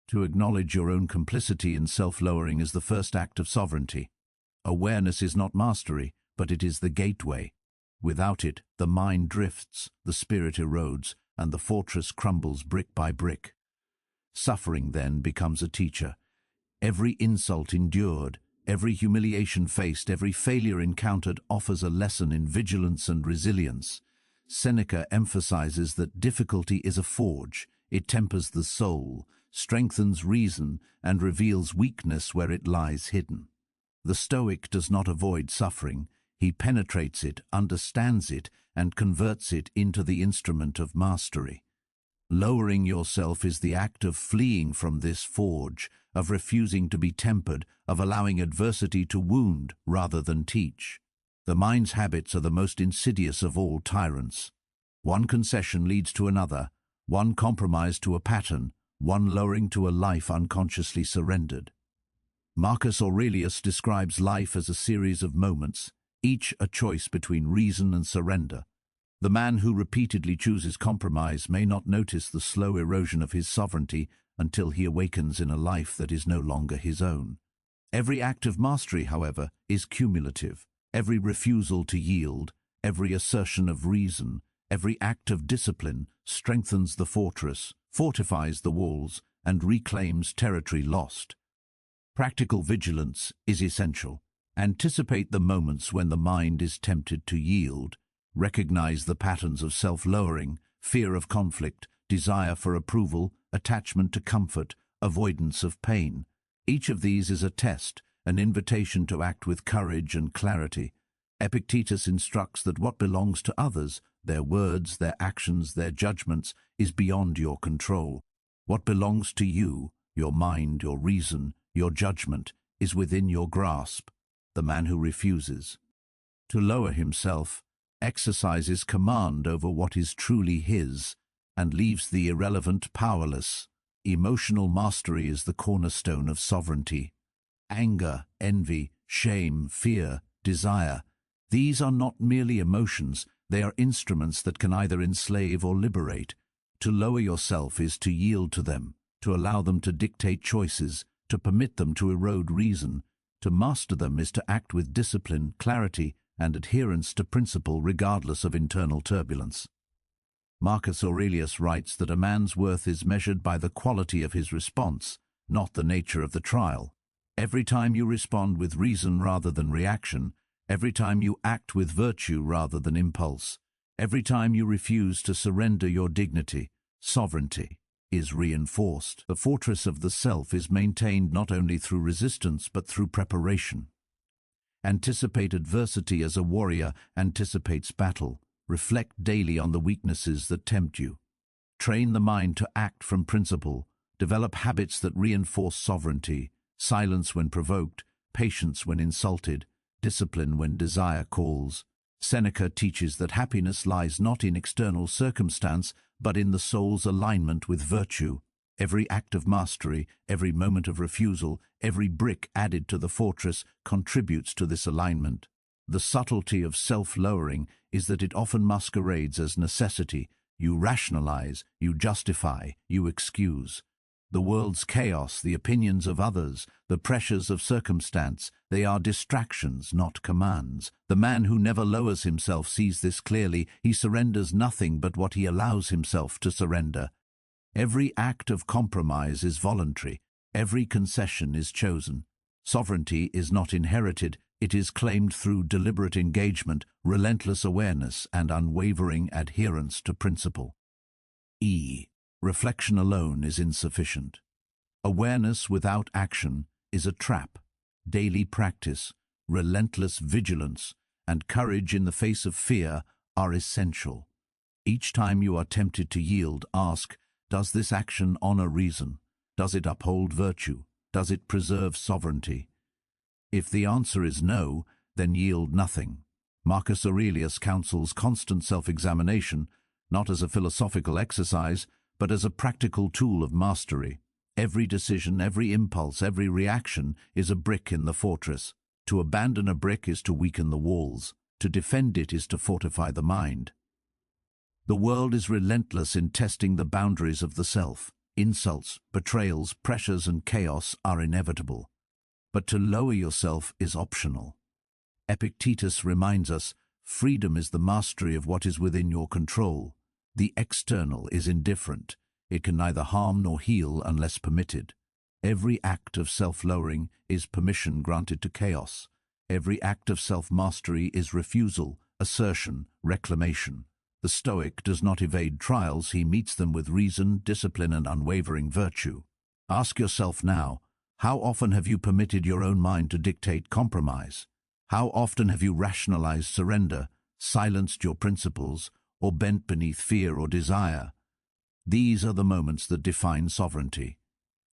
To acknowledge your own complicity in self-lowering is the first act of sovereignty. Awareness is not mastery, but it is the gateway. Without it, the mind drifts, the spirit erodes, and the fortress crumbles brick by brick. Suffering, then, becomes a teacher. Every insult endured, every humiliation faced, every failure encountered offers a lesson in vigilance and resilience. Seneca emphasizes that difficulty is a forge. It tempers the soul, strengthens reason, and reveals weakness where it lies hidden. The Stoic does not avoid suffering. He penetrates it, understands it, and converts it into the instrument of mastery. Lowering yourself is the act of fleeing from this forge, of refusing to be tempered, of allowing adversity to wound rather than teach. The mind's habits are the most insidious of all tyrants. One concession leads to another, one compromise to a pattern, one lowering to a life unconsciously surrendered. Marcus Aurelius describes life as a series of moments, each a choice between reason and surrender. The man who repeatedly chooses compromise may not notice the slow erosion of his sovereignty until he awakens in a life that is no longer his own. Every act of mastery, however, is cumulative. Every refusal to yield, every assertion of reason, every act of discipline strengthens the fortress, fortifies the walls, and reclaims territory lost. Practical vigilance is essential. Anticipate the moments when the mind is tempted to yield. Recognize the patterns of self-lowering, fear of conflict, desire for approval, attachment to comfort, avoidance of pain. Each of these is a test, an invitation to act with courage and clarity. Epictetus instructs that what belongs to others, their words, their actions, their judgments, is beyond your control. What belongs to you, your mind, your reason, your judgment, is within your grasp. The man who refuses to lower himself exercises command over what is truly his and leaves the irrelevant powerless. Emotional mastery is the cornerstone of sovereignty. Anger, envy, shame, fear, desire. These are not merely emotions, they are instruments that can either enslave or liberate. To lower yourself is to yield to them, to allow them to dictate choices, to permit them to erode reason. To master them is to act with discipline, clarity, and adherence to principle regardless of internal turbulence. Marcus Aurelius writes that a man's worth is measured by the quality of his response, not the nature of the trial. Every time you respond with reason rather than reaction, every time you act with virtue rather than impulse, every time you refuse to surrender your dignity, sovereignty is reinforced. The fortress of the self is maintained not only through resistance but through preparation. Anticipate adversity as a warrior anticipates battle. Reflect daily on the weaknesses that tempt you. Train the mind to act from principle. Develop habits that reinforce sovereignty, silence when provoked, patience when insulted, discipline when desire calls. Seneca teaches that happiness lies not in external circumstance, but in the soul's alignment with virtue. Every act of mastery, every moment of refusal, every brick added to the fortress contributes to this alignment. The subtlety of self-lowering is that it often masquerades as necessity. You rationalize, you justify, you excuse. The world's chaos, the opinions of others, the pressures of circumstance, they are distractions, not commands. The man who never lowers himself sees this clearly. He surrenders nothing but what he allows himself to surrender. Every act of compromise is voluntary. Every concession is chosen. Sovereignty is not inherited. It is claimed through deliberate engagement, relentless awareness, and unwavering adherence to principle. Reflection alone is insufficient. Awareness without action is a trap. Daily practice, relentless vigilance, and courage in the face of fear are essential. Each time you are tempted to yield, ask, does this action honor reason? Does it uphold virtue? Does it preserve sovereignty? If the answer is no, then yield nothing. Marcus Aurelius counsels constant self-examination, not as a philosophical exercise, but as a practical tool of mastery. Every decision, every impulse, every reaction is a brick in the fortress. To abandon a brick is to weaken the walls. To defend it is to fortify the mind. The world is relentless in testing the boundaries of the self. Insults, betrayals, pressures, and chaos are inevitable. But to lower yourself is optional. Epictetus reminds us, freedom is the mastery of what is within your control. The external is indifferent. It can neither harm nor heal unless permitted. Every act of self-lowering is permission granted to chaos. Every act of self-mastery is refusal, assertion, reclamation. The Stoic does not evade trials, he meets them with reason, discipline, and unwavering virtue. Ask yourself now, how often have you permitted your own mind to dictate compromise? How often have you rationalized surrender, silenced your principles, or bent beneath fear or desire? These are the moments that define sovereignty.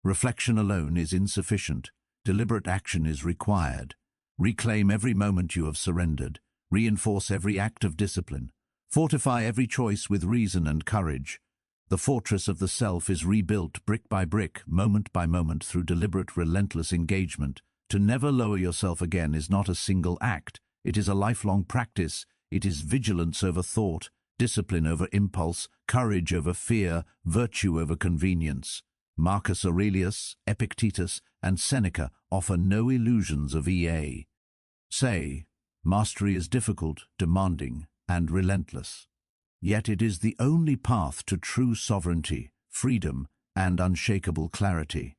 Reflection alone is insufficient. Deliberate action is required. Reclaim every moment you have surrendered. Reinforce every act of discipline. Fortify every choice with reason and courage. The fortress of the self is rebuilt brick by brick, moment by moment, through deliberate, relentless engagement. To never lower yourself again is not a single act. It is a lifelong practice. It is vigilance over thought, discipline over impulse, courage over fear, virtue over convenience. Marcus Aurelius, Epictetus, and Seneca offer no illusions of EA. Say, mastery is difficult, demanding, and relentless. Yet it is the only path to true sovereignty, freedom, and unshakable clarity.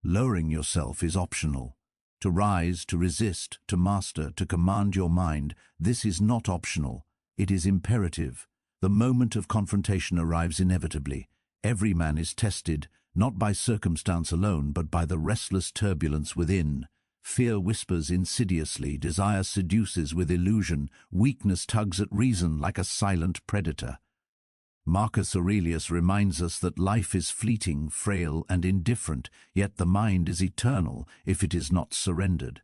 Lowering yourself is optional. To rise, to resist, to master, to command your mind, this is not optional. It is imperative. The moment of confrontation arrives inevitably. Every man is tested, not by circumstance alone, but by the restless turbulence within. Fear whispers insidiously, desire seduces with illusion, weakness tugs at reason like a silent predator. Marcus Aurelius reminds us that life is fleeting, frail, and indifferent, yet the mind is eternal if it is not surrendered.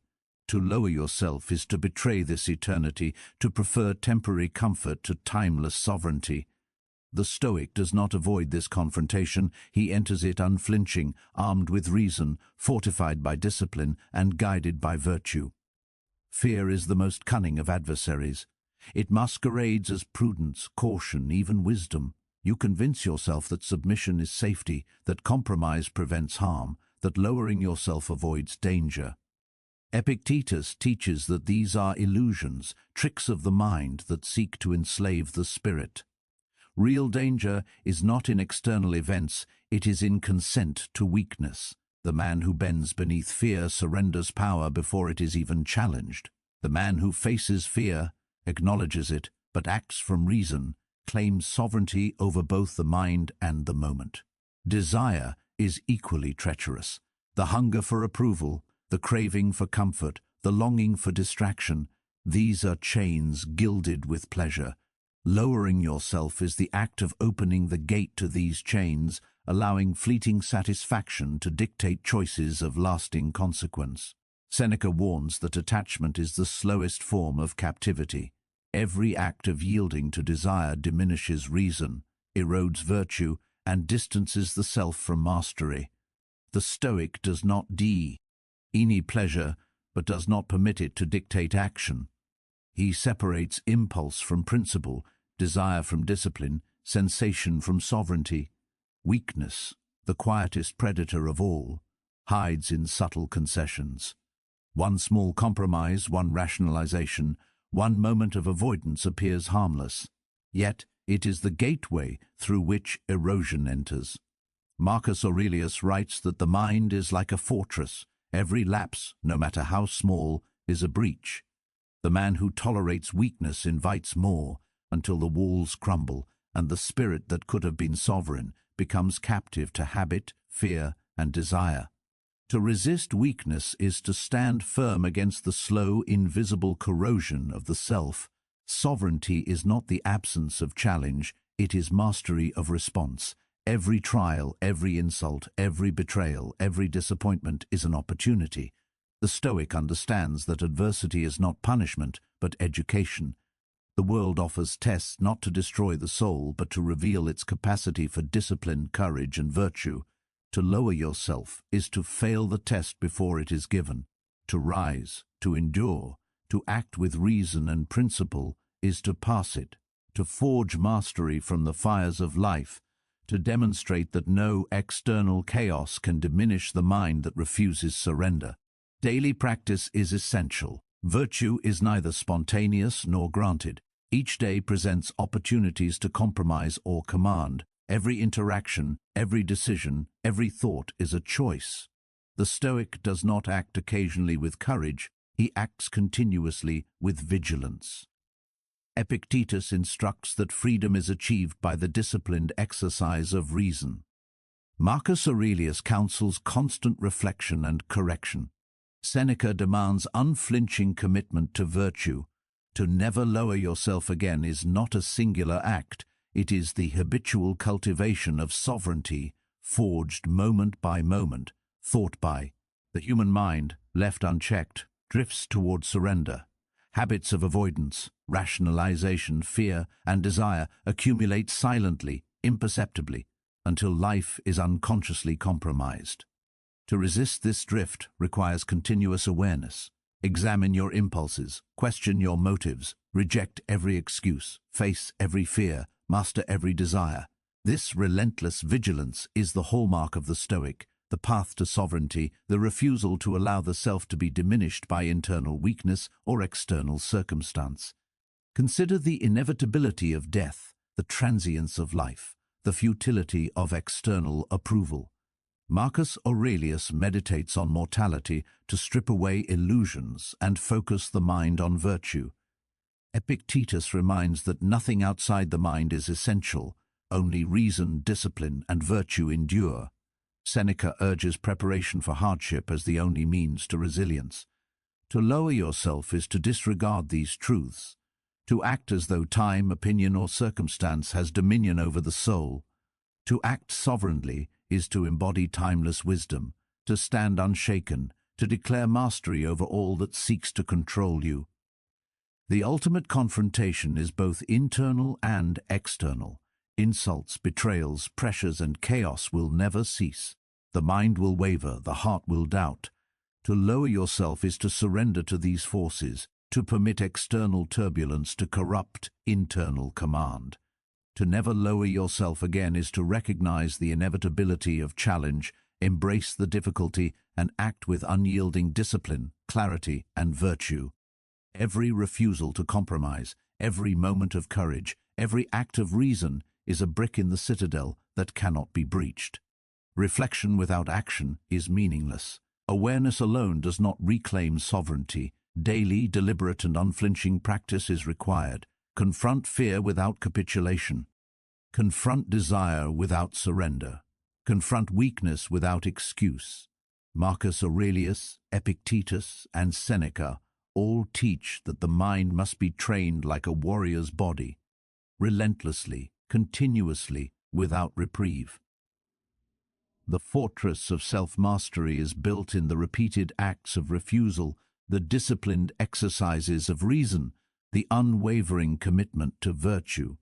To lower yourself is to betray this eternity, to prefer temporary comfort to timeless sovereignty. The Stoic does not avoid this confrontation. He enters it unflinching, armed with reason, fortified by discipline, and guided by virtue. Fear is the most cunning of adversaries. It masquerades as prudence, caution, even wisdom. You convince yourself that submission is safety, that compromise prevents harm, that lowering yourself avoids danger. Epictetus teaches that these are illusions, tricks of the mind that seek to enslave the spirit. Real danger is not in external events, it is in consent to weakness. The man who bends beneath fear surrenders power before it is even challenged. The man who faces fear, acknowledges it, but acts from reason, claims sovereignty over both the mind and the moment. Desire is equally treacherous. The hunger for approval, the craving for comfort, the longing for distraction, these are chains gilded with pleasure. Lowering yourself is the act of opening the gate to these chains, allowing fleeting satisfaction to dictate choices of lasting consequence. Seneca warns that attachment is the slowest form of captivity. Every act of yielding to desire diminishes reason, erodes virtue, and distances the self from mastery. The Stoic does not any pleasure, but does not permit it to dictate action. He separates impulse from principle, desire from discipline, sensation from sovereignty. Weakness, the quietest predator of all, hides in subtle concessions. One small compromise, one rationalization, one moment of avoidance appears harmless. Yet it is the gateway through which erosion enters. Marcus Aurelius writes that the mind is like a fortress. Every lapse, no matter how small, is a breach. The man who tolerates weakness invites more, until the walls crumble, and the spirit that could have been sovereign becomes captive to habit, fear, and desire. To resist weakness is to stand firm against the slow, invisible corrosion of the self. Sovereignty is not the absence of challenge, it is mastery of response. Every trial, every insult, every betrayal, every disappointment is an opportunity. The Stoic understands that adversity is not punishment, but education. The world offers tests not to destroy the soul, but to reveal its capacity for discipline, courage, and virtue. To lower yourself is to fail the test before it is given. To rise, to endure, to act with reason and principle is to pass it. To forge mastery from the fires of life, to demonstrate that no external chaos can diminish the mind that refuses surrender. Daily practice is essential. Virtue is neither spontaneous nor granted. Each day presents opportunities to compromise or command. Every interaction, every decision, every thought is a choice. The Stoic does not act occasionally with courage, he acts continuously with vigilance. Epictetus instructs that freedom is achieved by the disciplined exercise of reason. Marcus Aurelius counsels constant reflection and correction. Seneca demands unflinching commitment to virtue. To never lower yourself again is not a singular act, it is the habitual cultivation of sovereignty, forged moment by moment, thought by. The human mind, left unchecked, drifts toward surrender. Habits of avoidance, rationalization, fear, and desire accumulate silently, imperceptibly, until life is unconsciously compromised. To resist this drift requires continuous awareness. Examine your impulses, question your motives, reject every excuse, face every fear, master every desire. This relentless vigilance is the hallmark of the Stoic, the path to sovereignty, the refusal to allow the self to be diminished by internal weakness or external circumstance. Consider the inevitability of death, the transience of life, the futility of external approval. Marcus Aurelius meditates on mortality to strip away illusions and focus the mind on virtue. Epictetus reminds that nothing outside the mind is essential, only reason, discipline, and virtue endure. Seneca urges preparation for hardship as the only means to resilience. To lower yourself is to disregard these truths, to act as though time, opinion, or circumstance has dominion over the soul. To act sovereignly is to embody timeless wisdom, to stand unshaken, to declare mastery over all that seeks to control you. The ultimate confrontation is both internal and external. Insults, betrayals, pressures, and chaos will never cease. The mind will waver, the heart will doubt. To lower yourself is to surrender to these forces, to permit external turbulence to corrupt internal command. To never lower yourself again is to recognize the inevitability of challenge, embrace the difficulty, and act with unyielding discipline, clarity, and virtue. Every refusal to compromise, every moment of courage, every act of reason is a brick in the citadel that cannot be breached. Reflection without action is meaningless. Awareness alone does not reclaim sovereignty. Daily, deliberate, and unflinching practice is required. Confront fear without capitulation. Confront desire without surrender. Confront weakness without excuse. Marcus Aurelius, Epictetus, and Seneca all teach that the mind must be trained like a warrior's body, relentlessly, continuously, without reprieve. The fortress of self-mastery is built in the repeated acts of refusal, the disciplined exercises of reason, the unwavering commitment to virtue.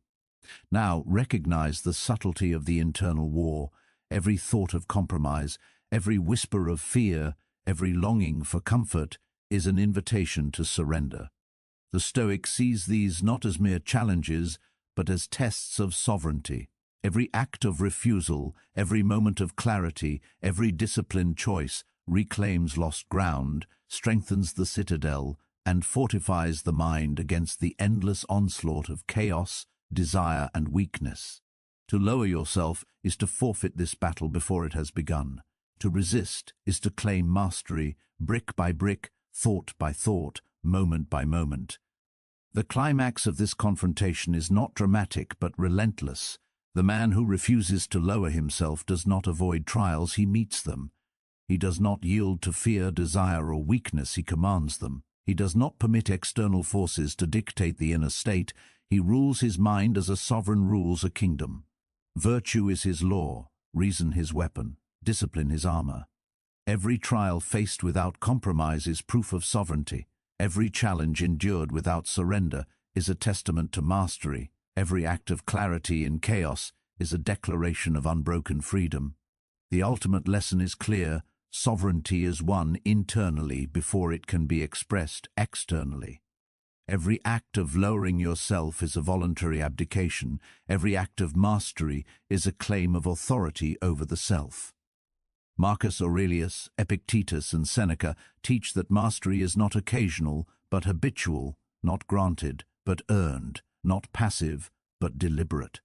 Now recognize the subtlety of the internal war. Every thought of compromise, every whisper of fear, every longing for comfort is an invitation to surrender. The Stoic sees these not as mere challenges, but as tests of sovereignty. Every act of refusal, every moment of clarity, every disciplined choice reclaims lost ground, strengthens the citadel, and fortifies the mind against the endless onslaught of chaos, desire, and weakness. To lower yourself is to forfeit this battle before it has begun. To resist is to claim mastery, brick by brick, thought by thought, moment by moment. The climax of this confrontation is not dramatic but relentless. The man who refuses to lower himself does not avoid trials, he meets them. He does not yield to fear, desire, or weakness, he commands them. He does not permit external forces to dictate the inner state, he rules his mind as a sovereign rules a kingdom. Virtue is his law, reason his weapon, discipline his armor. Every trial faced without compromise is proof of sovereignty. Every challenge endured without surrender is a testament to mastery. Every act of clarity in chaos is a declaration of unbroken freedom. The ultimate lesson is clear: sovereignty is won internally before it can be expressed externally. Every act of lowering yourself is a voluntary abdication. Every act of mastery is a claim of authority over the self. Marcus Aurelius, Epictetus, and Seneca teach that mastery is not occasional but habitual, not granted but earned, not passive but deliberate.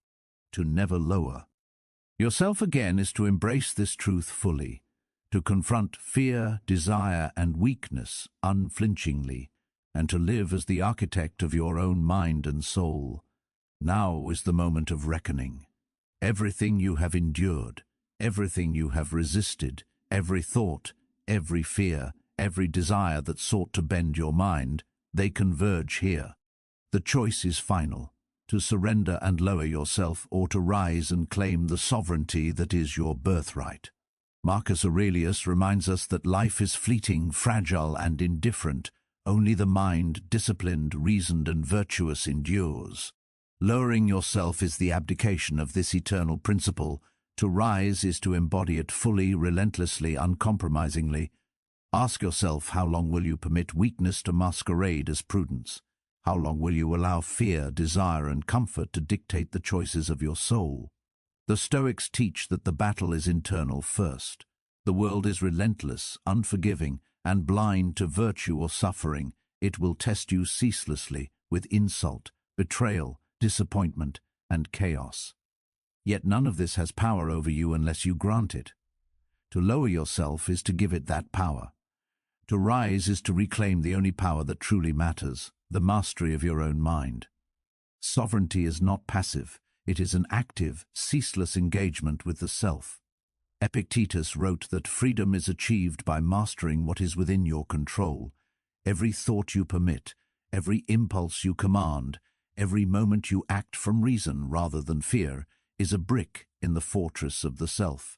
To never lower yourself again is to embrace this truth fully, to confront fear, desire, and weakness unflinchingly, and to live as the architect of your own mind and soul. Now is the moment of reckoning. Everything you have endured, everything you have resisted, every thought, every fear, every desire that sought to bend your mind, they converge here. The choice is final: to surrender and lower yourself, or to rise and claim the sovereignty that is your birthright. Marcus Aurelius reminds us that life is fleeting, fragile, and indifferent. Only the mind, disciplined, reasoned, and virtuous, endures. Lowering yourself is the abdication of this eternal principle. To rise is to embody it fully, relentlessly, uncompromisingly. Ask yourself, how long will you permit weakness to masquerade as prudence? How long will you allow fear, desire, and comfort to dictate the choices of your soul? The Stoics teach that the battle is internal first. The world is relentless, unforgiving, and blind to virtue or suffering. It will test you ceaselessly with insult, betrayal, disappointment, and chaos. Yet none of this has power over you unless you grant it. To lower yourself is to give it that power. To rise is to reclaim the only power that truly matters, the mastery of your own mind. Sovereignty is not passive. It is an active, ceaseless engagement with the self. Epictetus wrote that freedom is achieved by mastering what is within your control. Every thought you permit, every impulse you command, every moment you act from reason rather than fear, is a brick in the fortress of the self.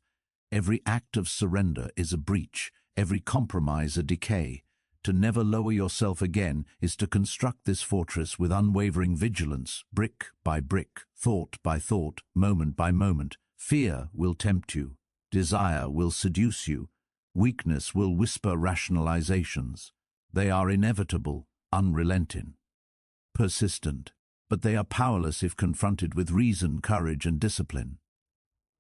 Every act of surrender is a breach, every compromise a decay. To never lower yourself again is to construct this fortress with unwavering vigilance, brick by brick, thought by thought, moment by moment. Fear will tempt you. Desire will seduce you. Weakness will whisper rationalizations. They are inevitable, unrelenting, persistent, but they are powerless if confronted with reason, courage, and discipline.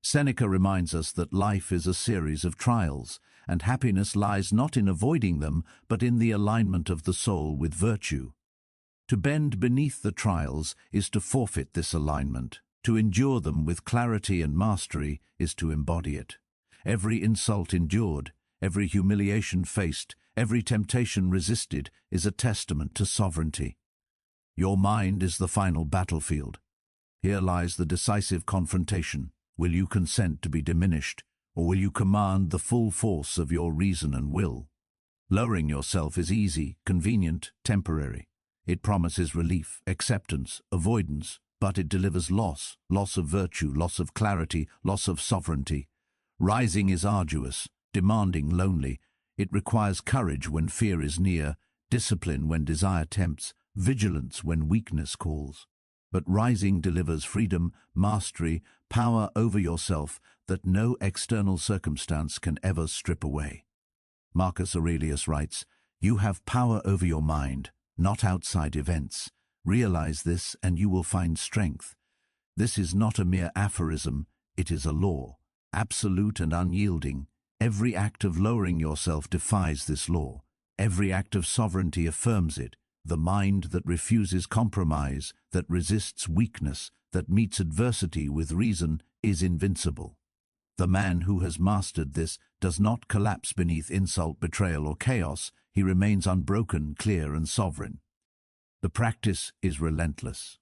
Seneca reminds us that life is a series of trials, and happiness lies not in avoiding them, but in the alignment of the soul with virtue. To bend beneath the trials is to forfeit this alignment. To endure them with clarity and mastery is to embody it. Every insult endured, every humiliation faced, every temptation resisted is a testament to sovereignty. Your mind is the final battlefield. Here lies the decisive confrontation. Will you consent to be diminished, or will you command the full force of your reason and will? Lowering yourself is easy, convenient, temporary. It promises relief, acceptance, avoidance, but it delivers loss of virtue, loss of clarity, loss of sovereignty. Rising is arduous, demanding, lonely. It requires courage when fear is near, discipline when desire tempts, vigilance when weakness calls. But rising delivers freedom, mastery, power over yourself that no external circumstance can ever strip away. Marcus Aurelius writes, "You have power over your mind, not outside events. Realize this and you will find strength. This is not a mere aphorism, it is a law, absolute and unyielding. Every act of lowering yourself defies this law. Every act of sovereignty affirms it. The mind that refuses compromise, that resists weakness, that meets adversity with reason, is invincible. The man who has mastered this does not collapse beneath insult, betrayal, or chaos. He remains unbroken, clear, and sovereign. The practice is relentless.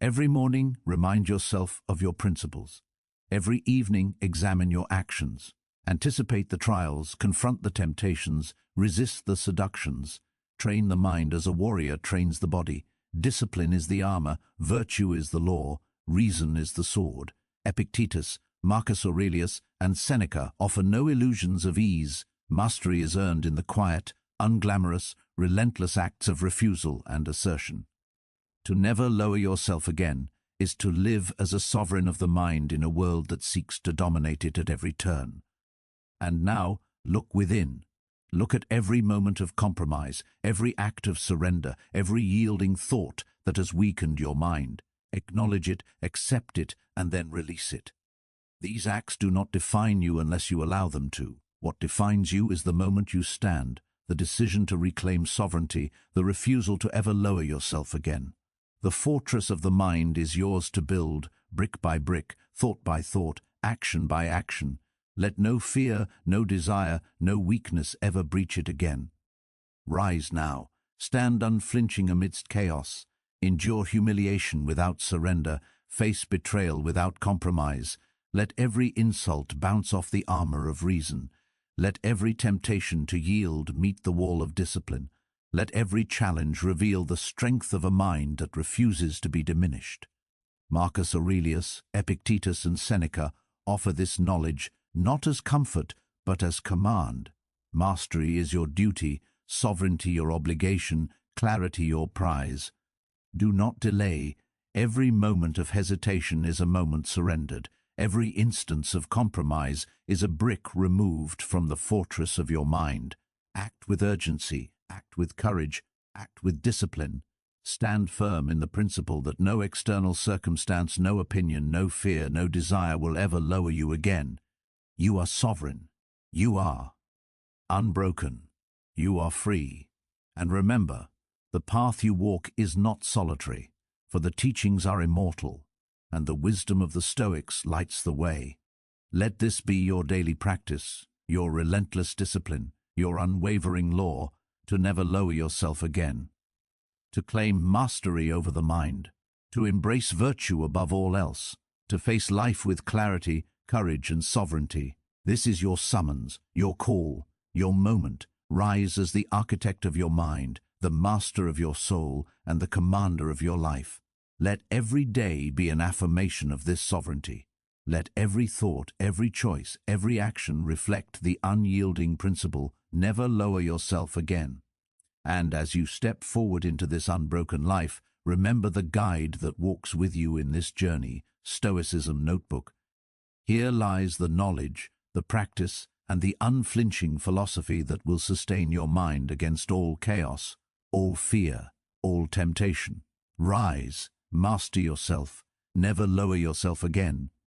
Every morning, remind yourself of your principles. Every evening, examine your actions. Anticipate the trials, confront the temptations, resist the seductions. Train the mind as a warrior trains the body. Discipline is the armor, virtue is the law, reason is the sword. Epictetus, Marcus Aurelius, and Seneca offer no illusions of ease. Mastery is earned in the quiet, unglamorous, relentless acts of refusal and assertion. To never lower yourself again is to live as a sovereign of the mind in a world that seeks to dominate it at every turn. And now, look within. Look at every moment of compromise, every act of surrender, every yielding thought that has weakened your mind. Acknowledge it, accept it, and then release it. These acts do not define you unless you allow them to. What defines you is the moment you stand, the decision to reclaim sovereignty, the refusal to ever lower yourself again. The fortress of the mind is yours to build, brick by brick, thought by thought, action by action. Let no fear, no desire, no weakness ever breach it again. Rise now, stand unflinching amidst chaos, endure humiliation without surrender, face betrayal without compromise. Let every insult bounce off the armor of reason. Let every temptation to yield meet the wall of discipline. Let every challenge reveal the strength of a mind that refuses to be diminished. Marcus Aurelius, Epictetus, and Seneca offer this knowledge not as comfort, but as command. Mastery is your duty, sovereignty your obligation, clarity your prize. Do not delay. Every moment of hesitation is a moment surrendered. Every instance of compromise is a brick removed from the fortress of your mind. Act with urgency, act with courage, act with discipline. Stand firm in the principle that no external circumstance, no opinion, no fear, no desire will ever lower you again. You are sovereign. You are unbroken. You are free. And remember, the path you walk is not solitary, for the teachings are immortal, and the wisdom of the Stoics lights the way. Let this be your daily practice, your relentless discipline, your unwavering law, to never lower yourself again, to claim mastery over the mind, to embrace virtue above all else, to face life with clarity, courage, and sovereignty. This is your summons, your call, your moment. Rise as the architect of your mind, the master of your soul, and the commander of your life. Let every day be an affirmation of this sovereignty. Let every thought, every choice, every action reflect the unyielding principle, never lower yourself again. And as you step forward into this unbroken life, remember the guide that walks with you in this journey, Stoicism Notebook. Here lies the knowledge, the practice, and the unflinching philosophy that will sustain your mind against all chaos, all fear, all temptation. Rise, master yourself, never lower yourself again,